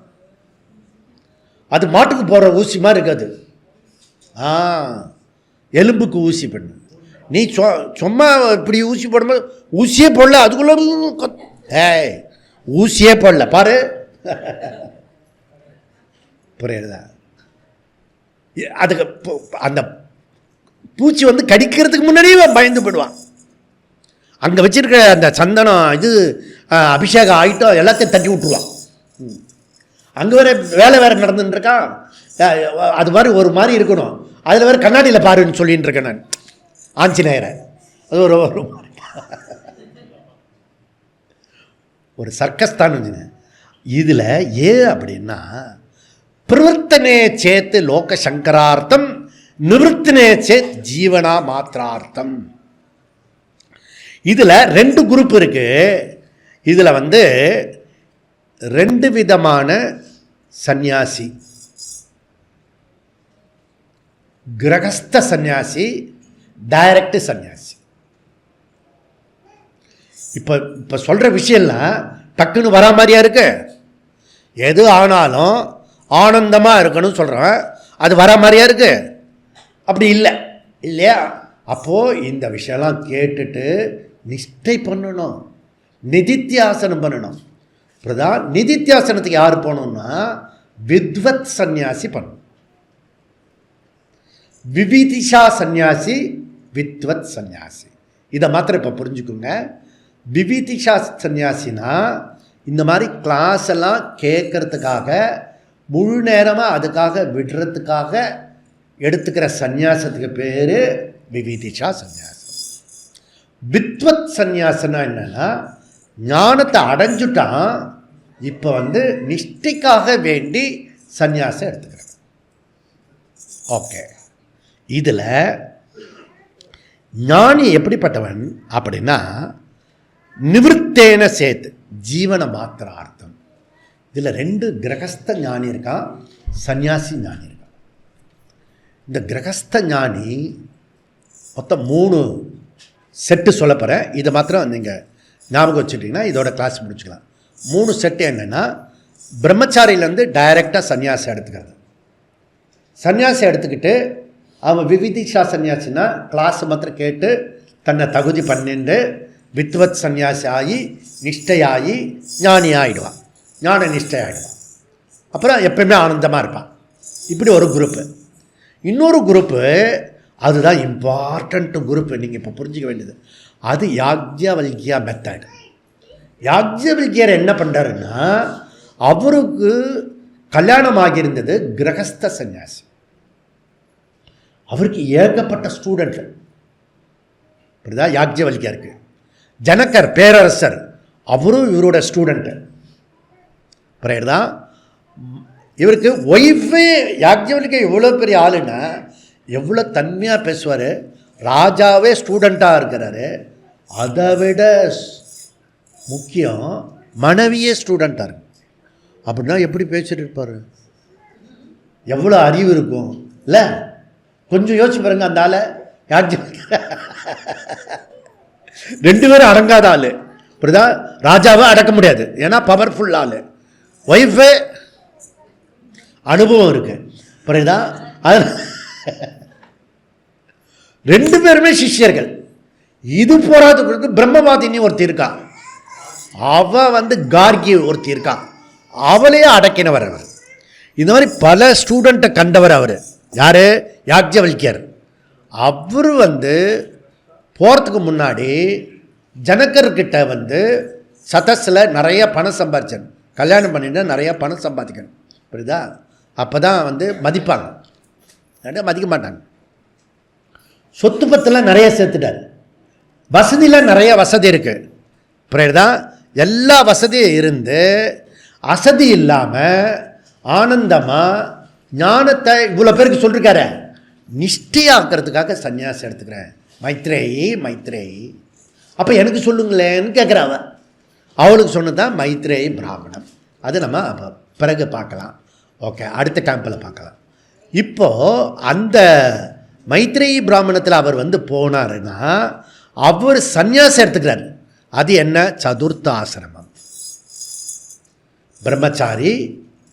அது மாட்டுக்கு போடுற ஊசி மாதிரி இருக்காது. எலும்புக்கு ஊசி பண்ணு. நீ சும்மா இப்படி ஊசி போடும்போது ஊசியே போடல, அதுக்குள்ள ஊசியே போடல பாரு. புரியுதா? அதுக்கு அந்த பூச்சி வந்து கடிக்கிறதுக்கு முன்னாடியே பயந்து போயிடுவான். அங்கே வச்சிருக்க அந்த சந்தனம் இது அபிஷேகம் ஆகிட்டோம் எல்லாத்தையும் தட்டி விட்டுருவான். அங்கே வேலை வேறு நடந்துட்டுருக்கா. அது மாதிரி ஒரு மாதிரி இருக்கணும். அதில் வேறு கண்ணாடியில் பாருன்னு சொல்லின்னு இருக்கேன் நான் ஆஞ்சநேயரை. அது ஒரு சர்க்கஸ் தான் வச்சுங்க. இதில் அப்படின்னா பிரவர்த்தனே சேத்து லோக சங்கரார்த்தம், நிவர்த்தனே சேத் ஜீவனா மாத்திரார்த்தம். இதில் 2 குரூப் இருக்கு. இதில் வந்து 2 விதமான சந்நியாசி, கிரகஸ்த சந்நியாசி, டைரக்ட் சந்நியாசி. இப்போ சொல்கிற விஷயம்லாம் டக்குன்னு வரா மாதிரியா இருக்கு. எது ஆனாலும் ஆனந்தமாக இருக்கணும்னு சொல்கிறேன், அது வர மாதிரியா இருக்கு. அப்படி இல்லை இல்லையா? அப்போது இந்த விஷயம்லாம் கேட்டுட்டு நிஷ்டை பண்ணணும், நிதித்தியாசனம் பண்ணணும். இப்போதான் நிதித்தியாசனத்துக்கு யார் போகணுன்னா வித்வத் சந்நியாசி பண்ணணும். விவிதிஷா சந்நியாசி, வித்வத் சந்நியாசி. இதை மாத்திரம் இப்போ புரிஞ்சுக்குங்க. விவிதிஷா சந்நியாசினா இந்த மாதிரி கிளாஸ் எல்லாம் கேட்கறதுக்காக முழு நேரமாக அதுக்காக விடுறதுக்காக எடுத்துக்கிற சந்நியாசத்துக்கு பேர் விவிதிஷா சந்நியாசம். வித்வத் சந்நியாசனா என்னன்னா ஞானத்தை அடைஞ்சுட்டான், இப்போ வந்து நிஷ்டைக்காக வேண்டி சந்நியாசம் எடுத்துக்கிறாங்க. ஓகே, இதில் ஞானி எப்படிப்பட்டவன் அப்படின்னா நிவர்த்தேன சேத் ஜீவன மாத்திரார்த்தம். இதில் 2 கிரகஸ்த ஞானி இருக்கான், சந்நியாசி ஞானி இருக்கான். இந்த கிரகஸ்த ஞானி மொத்தம் 3 செட்டு சொல்ல போகிறேன். இதை மாத்திரம் நீங்கள் ஞாபகம் வச்சுட்டிங்கன்னா இதோட கிளாஸ் முடிச்சுக்கலாம். 3 செட்டு என்னென்னா, பிரம்மச்சாரியிலேருந்து டைரெக்டாக சன்னியாசம் எடுத்துக்கிறது. சன்னியாசம் எடுத்துக்கிட்டு அவன் விவிதிஷா சன்னியாசினா கிளாஸ் மாத்திரம் கேட்டு தன்னை தகுதி பண்ணிட்டு வித்வத் சன்னியாசி ஆகி நிஷ்டையாகி ஞானி ஆகிடுவான், ஞான நிஷ்டை ஆகிடுவான். அப்புறம் எப்பயுமே ஆனந்தமாக இருப்பான். இப்படி ஒரு குரூப்பு. இன்னொரு குரூப்பு, அதுதான் இம்பார்ட்டண்ட் குரூப்பு, நீங்கள் இப்போ புரிஞ்சிக்க வேண்டியது. அது யாக்ஞவல்கியா மெத்தட். யாக்ஞவல்கியர் என்ன பண்ணுறாருன்னா, அவருக்கு கல்யாணம் ஆகியிருந்தது கிரகஸ்த சன்னியாசி. அவருக்கு ஏகப்பட்ட ஸ்டூடெண்ட்கள். இப்படிதான் யாக்ஞவல்கியருக்கு. ஜனகர் பேரரசர், அவரும் இவரோட ஸ்டூடெண்ட்டு. தான் இவருக்கு ஒய்ஃபே யாக்ஞவல்கியர் எவ்வளோ பெரிய ஆளுன்னா எவ்வளோ தன்மையாக பேசுவார். ராஜாவே ஸ்டூடெண்ட்டாக இருக்கிறாரு. அதை விட முக்கியம் மனைவியே ஸ்டூடெண்ட்டாக இருக்கு. அப்படின்னா எப்படி பேசிட்டு இருப்பார், எவ்வளோ அறிவு இருக்கும் இல்லை? கொஞ்சம் யோசிச்சு பாருங்க. அந்த ஆளை யாக்ஞவல்கியர் 2 பேரும் அடங்காத ஆள். இப்படிதான் ராஜாவை அடக்க முடியாது, ஏன்னா பவர்ஃபுல் ஆள். ஒய்ஃபே அனுபவம் இருக்கு. புரியுதா? அது 2 பேருமே சிஷ்யர்கள். இது போராது பிரம்மவாதினி ஒருத்தி இருக்கா, அவ வந்து கார்கி ஒருத்தி இருக்கா, அவளையே அடக்கினவர் அவர். இந்த மாதிரி பல ஸ்டூடெண்ட்டை கண்டவர் அவர். யார்? யாக்ஞவல்கியர். அவர் வந்து போகிறதுக்கு முன்னாடி ஜனகர்கிட்ட வந்து சதஸில் நிறைய பணம் சம்பாதிச்சார். கல்யாணம் பண்ணிட்டு நிறைய பணம் சம்பாதிக்கணும். புரியுதா? அப்போ தான் வந்து மதிப்பாங்க, மதிக்க மாட்டாங்க. சொத்து பத்தெல்லாம் நிறைய சேர்த்துட்டார். வசதியில் நிறைய வசதி இருக்குது. புரியுதா? எல்லா வசதியும் இருந்து அசதி இல்லாமல் ஆனந்தமாக ஞானத்தை இவ்வளோ பேருக்கு சொல்லிருக்காரு. நிஷ்டையாக்கிறதுக்காக சன்னியாசம் எடுத்துக்கிறேன். மைத்ரேயி மைத்ரேயி, அப்போ எனக்கு சொல்லுங்களேன்னு கேட்குறாவ. அவளுக்கு சொன்னதான் மைத்ரேயி பிராமணம். அது நம்ம பிறகு பார்க்கலாம். ஓகே, அடுத்த கேம்பில் பார்க்கலாம். இப்போது அந்த மைத்ரேயி பிராமணத்தில் அவர் வந்து போனாருன்னா அவர் சந்நியாசம் எடுத்துக்கிறார். அது என்ன? சதுர்த்த ஆசிரமம். பிரம்மச்சாரி,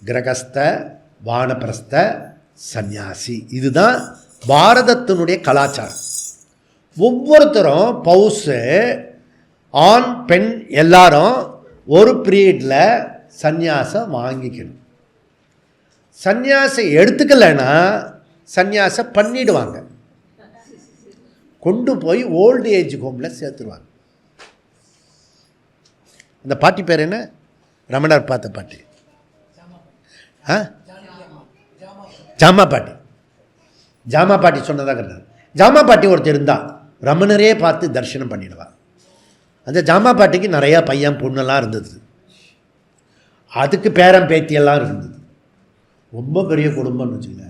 கிரகஸ்த, வானப்பிரஸ்த, சந்நியாசி. இதுதான் பாரதத்தினுடைய கலாச்சாரம். ஒவ்வொருத்தரும் பவுஸு ஆண் பெண் எல்லாரும் ஒரு பீரியடில் சந்நியாசம் வாங்கிக்கணும். சந்நியாசம் எடுத்துக்கலைன்னா சந்நியாசம் பண்ணிடுவாங்க, கொண்டு போய் ஓல்டு ஏஜ் ஹோமில் சேர்த்துருவாங்க. அந்த பாட்டி பேர் என்ன? ரமணர் பார்த்த பாட்டி, ஜாமா பாட்டி. ஜாமா பாட்டி சொன்னதாக கிடையாது. ஜாமா பாட்டி ஒருத்தர் இருந்தால் ரமணரே பார்த்து தரிசனம் பண்ணிடுவார். அந்த ஜாமா பாட்டிக்கு நிறையா பையன் பொண்ணெல்லாம் இருந்தது, அதுக்கு பேரன் பேத்தியெல்லாம் இருந்தது. ரொம்ப பெரிய குடும்பம்னு வச்சுக்கல.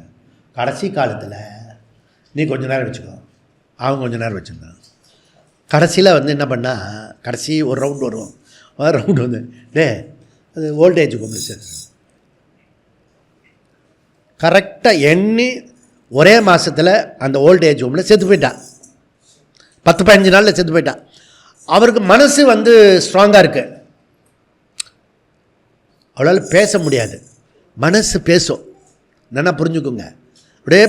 கடைசி காலத்தில் நீ கொஞ்ச நேரம் வச்சுக்கோ, அவங்க கொஞ்ச நேரம் வச்சுருந்தான். கடைசியில் வந்து என்ன பண்ணால், கடைசி ஒரு ரவுண்டு வரும், ரவுண்டு வந்து அது ஓல்டேஜ் ஹோமில் சேர்த்து கரெக்டாக எண்ணி ஒரே மாதத்தில் அந்த ஓல்டேஜ் ஹோமில் செத்து போயிட்டான். 10-15 நாளில் செத்து போயிட்டான். அவருக்கு மனசு வந்து ஸ்ட்ராங்காக இருக்குது, அவளால் பேச முடியாது, மனசு பேசும். என்னென்னா புரிஞ்சுக்கோங்க, அப்படியே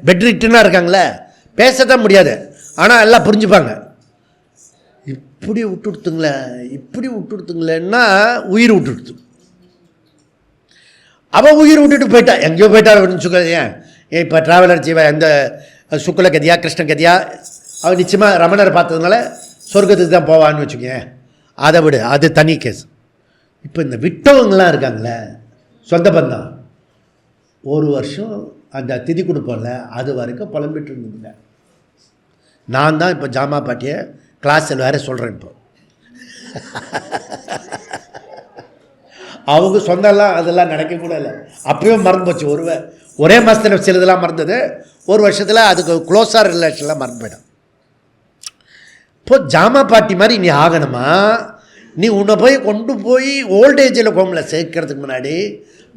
பெட் ரிட்டனாக இருக்காங்களே, பேசத்தான் முடியாது, ஆனால் எல்லாம் புரிஞ்சுப்பாங்க. இப்படி விட்டுடுத்துங்களேன்னா உயிர் விட்டுடுத்து. அவள் உயிர் விட்டுட்டு போயிட்டா, எங்கேயோ போயிட்டா அப்படின்னு சொல்ல. ஏன் இப்போ ட்ராவலர் ஜீவா எந்த சுக்குல கதியா கிருஷ்ண கதியா, அவள் நிச்சயமாக ரமணரை பார்த்ததுனால சொர்க்கத்துக்கு தான் போவான்னு வச்சுக்கோங்க. அதை விடு, அது தனி கேஸ். இப்போ இந்த விட்டவங்களாம் இருக்காங்களே சொந்த பந்தம், ஒரு வருஷம் அந்த திதி கொடுப்போம்ல, அது வரைக்கும் புலம்பிட்டு இருந்ததுங்க. நான் தான் இப்போ ஜாமா பாட்டியை கிளாஸில் வேறு சொல்கிறேன். இப்போ அவங்க சொந்தம்லாம் அதெல்லாம் நடக்கக்கூட இல்லை, அப்பயும் மறந்து போச்சு. ஒரே மாதத்தில் சிலதெல்லாம் மறந்தது, ஒரு வருஷத்தில் அதுக்கு க்ளோஸாக ரிலேஷன்லாம் மறந்து போயிடும். இப்போ ஜாமா பாட்டி மாதிரி நீ ஆகணுமா, நீ உன்னை போய் கொண்டு போய் ஓல்டேஜில் ஹோமில் சேர்க்கறதுக்கு முன்னாடி,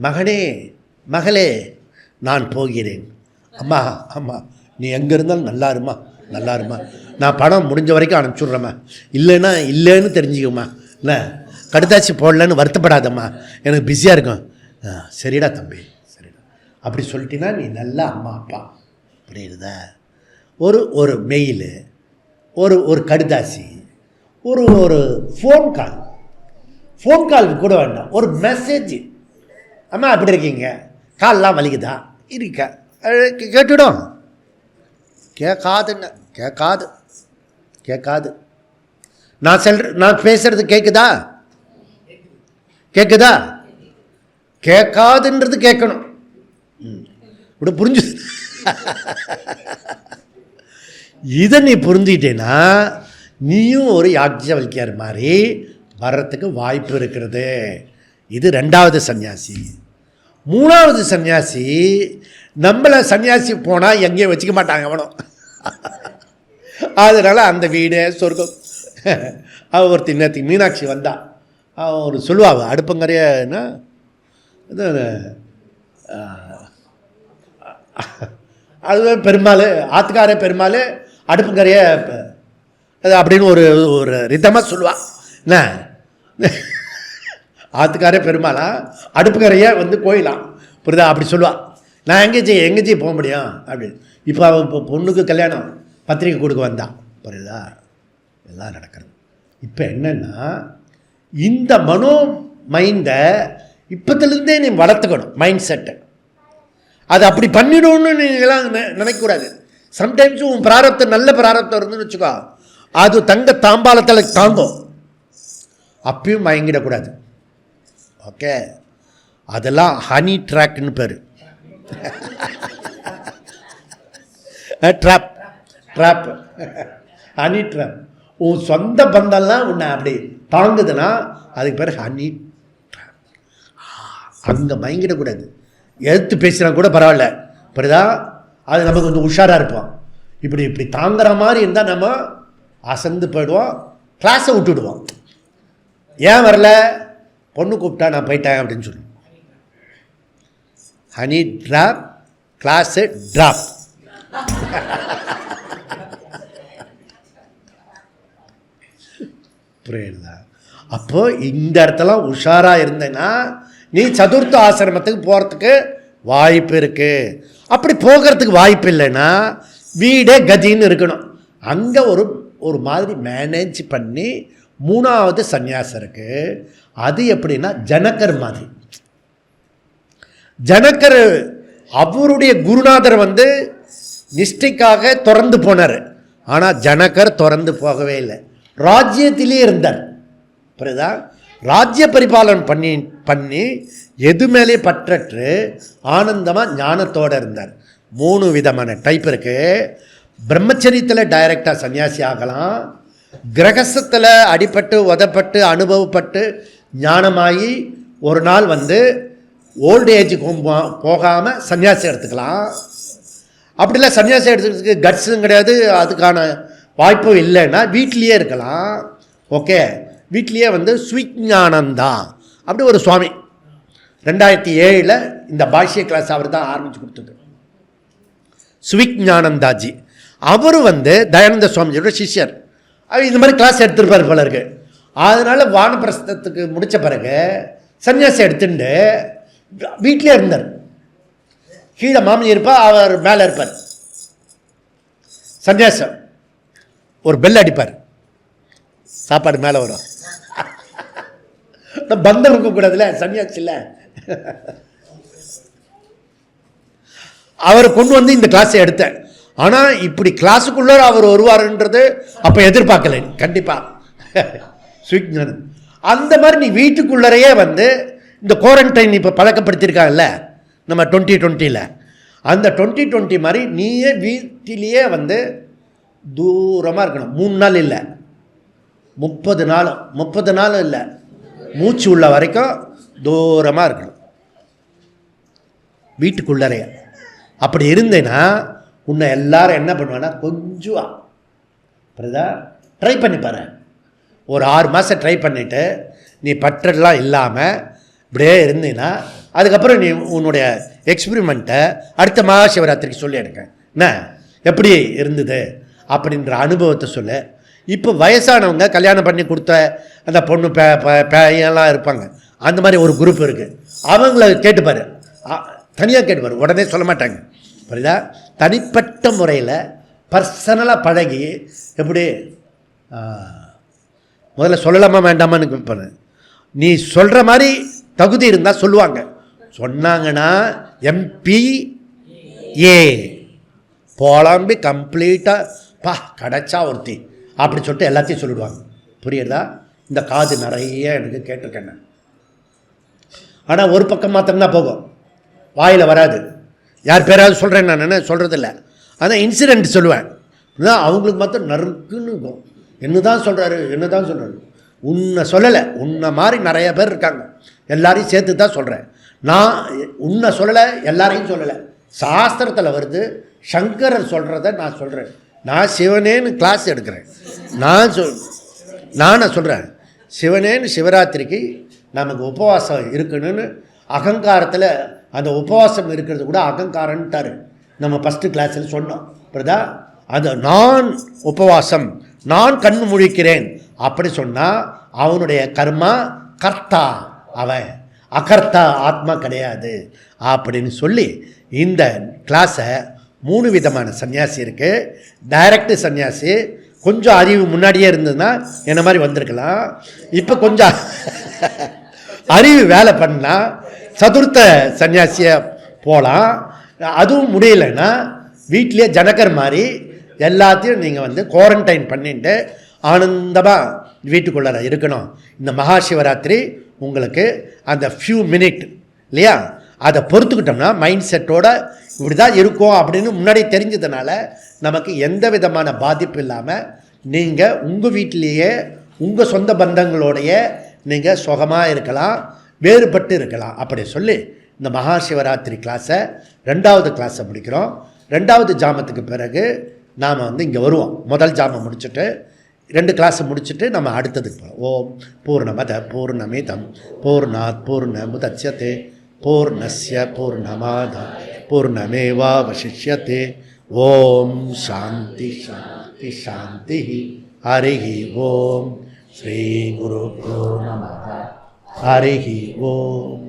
மகனே மகளே நான் போகிறேன், அம்மா அம்மா நீ எங்கே இருந்தாலும் நல்லா இருமா, நான் பணம் முடிஞ்ச வரைக்கும் அனுப்பிச்சுட்றேம்மா, இல்லைன்னா இல்லைன்னு தெரிஞ்சுக்கம்மா, இல்லை கடுதாச்சி போடலன்னு வருத்தப்படாதம்மா, எனக்கு பிஸியாக இருக்கும். சரிடா தம்பி, சரிடா அப்படி சொல்லிட்டீங்கன்னா நீ நல்லா அம்மா அப்பா. புரியுதா? ஒரு மெயிலு, ஒரு கடுதாசி, ஒரு ஃபோன் காலுக்கு கூட வேண்டாம், ஒரு மெசேஜ், அம்மா அப்படி இருக்கீங்க, கால்லாம் வலிக்குதா, இருக்கா, கேட்டுடும். கேட்காது. நான் பேசுறது கேட்குதா? கேட்காதுன்றது கேட்கணும். இப்படி புரிஞ்சு இதை நீ புரிஞ்சுக்கிட்டேன்னா நீயும் ஒரு யாக்ஞவல்கியர் மாதிரி வர்றதுக்கு வாய்ப்பு இருக்கிறது. இது 2வது சன்னியாசி. 3வது சன்னியாசி, நம்மளை சன்னியாசி போனால் எங்கேயும் வச்சுக்க மாட்டாங்க அவனும். அதனால் அந்த வீடு சொர்க்கம். அவள் ஒருத்தி நேற்றுக்கு மீனாட்சி வந்தா, அவன் ஒரு சொல்லுவாள், அடுப்பங்கரையன்னா இது அது பெருமாள், ஆத்துக்கார பெருமாள் அடுப்புங்கரைய அது அப்படின்னு ஒரு ரிதமாக சொல்லுவாள். என்ன ஆத்துக்காரே பெருமாளா, அடுப்புக்கரையை வந்து கோயிலாம், புரியுதா? அப்படி சொல்லுவாள். நான் எங்கேஜி போக முடியும் அப்படின்னு. இப்போ அவள் பொண்ணுக்கு கல்யாணம் பத்திரிக்கை கொடுக்க வந்தான், புரியுதா? எல்லாம் நடக்கிறது. இப்போ என்னென்னா, இந்த மனோ மைண்டை இப்போத்துலேருந்தே நீ வளர்த்துக்கணும், மைண்ட் செட்டை. அது அப்படி பண்ணிடணும்னு நீங்களாம் நினைக்கக்கூடாது. சம்டைம்ஸும் உன் பிராரப்தம் நல்ல பிராரப்தம் இருந்துன்னு வச்சுக்கோ, அது தங்க தாம்பாளத்தில் தாங்கும், அப்பயும் மயங்கிடக்கூடாது. ஓகே, அதெல்லாம் ஹனி ட்ராக்னு பேர். Drop honey drop. உன் சொந்த பந்தம்லாம் உன்னை அப்படி தாங்குதுன்னா அதுக்கு பேர் ஹனி ட்ராப். அங்கே மயங்கிடக்கூடாது. எடுத்து பேசினா கூட பரவாயில்ல, புரியுதா? அது நமக்கு கொஞ்சம் உஷாராக இருப்போம். இப்படி தாங்குற மாதிரி இருந்தால் நம்ம அசந்து போயிடுவோம், கிளாஸை விட்டுடுவோம். ஏன் வரல, பொண்ணு கூப்பிட்டா நான் போயிட்டேன் அப்படின்னு சொல்லி. Honey drop, class drop. புரியுதா? அப்போ இந்த இடத்துல உஷாராக இருந்தேன்னா நீ சதுர்த்த ஆசிரமத்துக்கு போகிறதுக்கு வாய்ப்பு இருக்குது. அப்படி போகிறதுக்கு வாய்ப்பு இல்லைன்னா வீடே கதின்னு இருக்கணும். அங்கே ஒரு மாதிரி மேனேஜ் பண்ணி 3வது சந்நியாசம் இருக்குது. அது எப்படின்னா ஜனகர் மாதிரி. ஜனகர் அவருடைய குருநாதர் வந்து நிஷ்டைக்காக திறந்து போனார். ஆனால் ஜனகர் திறந்து போகவே இல்லை, ராஜ்யத்திலே இருந்தார். புரியுதா? ராஜ்ய பரிபாலனம் பண்ணி பண்ணி எது மேலே பற்றற்று ஆனந்தமாக ஞானத்தோடு இருந்தார். 3 விதமான டைப் இருக்குது. பிரம்மச்சரியத்தில் டைரெக்டாக சன்னியாசி ஆகலாம், கிரகஸ்தத்தில் அடிபட்டு உதப்பட்டு அனுபவப்பட்டு ஞானமாகி ஒரு நாள் வந்து ஓல்டு ஏஜுக்கு போகாமல் சன்னியாசி எடுத்துக்கலாம். அப்படிலாம் சன்னியாசி எடுத்துக்கிறதுக்கு கட்ஸும் கிடையாது, அதுக்கான வாய்ப்பும் இல்லைன்னா வீட்லேயே இருக்கலாம். ஓகே, வீட்லேயே வந்து ஸ்விஞானந்தா அப்படி ஒரு சுவாமி 2007 இந்த பாஷ்ய கிளாஸ் அவர் தான் ஆரம்பித்து கொடுத்தது. ஸ்விஞானந்தாஜி அவர் வந்து தயானந்த சுவாமிஜியோட சிஷ்யர். அவர் இந்த மாதிரி கிளாஸ் எடுத்துருப்பார் போல இருக்கு. அதனால் வானப்பிரஸ்தத்துக்கு முடித்த பிறகு சன்னியாசி எடுத்துட்டு வீட்டிலே இருந்தார். கீழே மாமி இருப்பார், அவர் மேலே இருப்பார். சன்னியாசம் ஒரு பெல் அடிப்பார், சாப்பாடு மேலே வரும். பந்தம் இருக்கக்கூடாதுல்ல, சன்னியாசி இல்லை. அவரை கொண்டு வந்து இந்த கிளாஸை எடுத்தேன். ஆனால் இப்படி கிளாஸுக்குள்ளே அவர் வருவாருன்றது அப்போ எதிர்பார்க்கல. கண்டிப்பாக ஸ்விக்ஞானம் அந்த மாதிரி நீ வீட்டுக்குள்ளறையே வந்து இந்த குவாரண்டைன் இப்போ பழக்கப்படுத்தியிருக்காங்கல்ல நம்ம 2020 அந்த 2020 மாதிரி நீயே வீட்டிலேயே வந்து தூரமாக இருக்கணும். 3 நாள் இல்லை, 30 நாளும் இல்லை, மூச்சு உள்ள வரைக்கும் தூரமாக இருக்கணும் வீட்டுக்குள்ளறைய. அப்படி இருந்தேன்னா உன்னை எல்லாரும் என்ன பண்ணுவான்னா கொஞ்சம் புரியுதா ட்ரை பண்ணி பாரு. ஒரு 6 மாதம் ட்ரை பண்ணிவிட்டு நீ பற்றெல்லாம் இல்லாமல் இப்படியே இருந்தீங்கன்னா அதுக்கப்புறம் நீ உன்னுடைய எக்ஸ்பிரிமெண்ட்டை அடுத்த மகாசிவராத்திரிக்கு சொல்லி எடுக்க என்ன எப்படி இருந்தது அப்படின்ற அனுபவத்தை சொல்லு. இப்போ வயசானவங்க கல்யாணம் பண்ணி கொடுத்த அந்த பொண்ணு பேயெல்லாம் இருப்பாங்க, அந்த மாதிரி ஒரு குரூப் இருக்குது. அவங்கள கேட்டுப்பார், தனியாக கேட்டுப்பார், உடனே சொல்ல மாட்டாங்க. புரியுதா? தனிப்பட்ட முறையில் பர்சனலாக பழகி எப்படி முதல்ல சொல்லலாமா வேண்டாமான்னு கேட்பாரு. நீ சொல்கிற மாதிரி தகுதி இருந்தால் சொல்லுவாங்க. சொன்னாங்கன்னா MPA புலம்பி கம்ப்ளீட்டாக பா கிடச்சா ஒருத்தி அப்படி சொல்லிட்டு எல்லாத்தையும் சொல்லிடுவாங்க. புரியுறதா? இந்த காது நிறைய எனக்கு கேட்டிருக்கேன். ஆனால் ஒரு பக்கம் மாத்திரம்தான் போகும், வாயில் வராது. யார் பேராவது சொல்கிறேன், நான் என்ன சொல்கிறதில்ல, அதான் இன்சிடெண்ட் சொல்லுவேன். அவங்களுக்கு மாத்திரம் நறுக்குன்னு இருக்கும். என்ன தான் சொல்கிறாரு உன்னை சொல்லலை, உன்னை மாதிரி நிறைய பேர் இருக்காங்க, எல்லாரையும் சேர்த்து தான் சொல்கிறேன். நான் உன்னை சொல்லலை, எல்லாரையும் சொல்லலை. சாஸ்திரத்தில் வருது, சங்கரர் சொல்கிறத நான் சொல்கிறேன். நான் சிவனேன்னு கிளாஸ் எடுக்கிறேன். நான் சொல்கிறேன் சிவனேன்னு சிவராத்திரிக்கு நமக்கு உபவாசம் இருக்கணும்னு அகங்காரத்தில் அந்த உபவாசம் இருக்கிறது கூட அகங்காரன்ட்டார். நம்ம ஃபஸ்ட்டு கிளாஸில் சொன்னோம். புரியுதா? அந்த நான் உபவாசம், நான் கண் முழிக்கிறேன் அப்படி சொன்னால் அவனுடைய கர்மா கர்த்தா, அவன் அகர்த்தா, ஆத்மா கிடையாது அப்படின்னு சொல்லி இந்த கிளாஸை 3 விதமான சன்னியாசி இருக்குது. டைரக்ட் சன்னியாசி, கொஞ்சம் அறிவு முன்னாடியே இருந்ததுன்னா என்ன மாதிரி வந்திருக்கலாம். இப்போ கொஞ்சம் அறிவு வேலை பண்ணால் சதுர்த்த சன்னியாசியை போகலாம். அதுவும் முடியலைன்னா வீட்டிலே ஜனகர் மாதிரி எல்லாத்தையும் நீங்கள் வந்து குவாரண்டைன் பண்ணிட்டு ஆனந்தமாக வீட்டுக்குள்ளே இருக்கணும். இந்த மகா சிவராத்திரி உங்களுக்கு அந்த ஃபியூ மினிட் இல்லையா, அதை பொறுத்துக்கிட்டோம்னா மைண்ட் செட்டோட இப்படி தான் இருக்கும் அப்படின்னு முன்னாடி தெரிஞ்சதுனால நமக்கு எந்த விதமான பாதிப்பு இல்லாமல் நீங்கள் உங்கள் வீட்டிலேயே உங்கள் சொந்த பந்தங்களோடைய நீங்கள் சுகமாக இருக்கலாம், வேறுபட்டு இருக்கலாம். அப்படி சொல்லி இந்த மகா சிவராத்திரி கிளாஸை 2வது கிளாஸை முடிக்கிறோம். 2வது ஜாமத்துக்கு பிறகு நாம் வந்து இங்கே வருவோம். முதல் ஜாமம் முடிச்சுட்டு 2 கிளாஸை முடிச்சுட்டு நம்ம அடுத்ததுக்கு போகிறோம். ஓம் பூர்ணமத பூர்ணமிதம் பூர்ணாத் பூர்ணமுதச்யதே பூர்ணஸ்ய பூர்ணமாதாய பூர்ணமேவாவசிஷ்யதே. ஓம் சாந்தி சாந்தி சாந்தி. ஹரிஹி ஓம். ஸ்ரீ குருப்யோ நமः. ஹரிஹி ஓம்.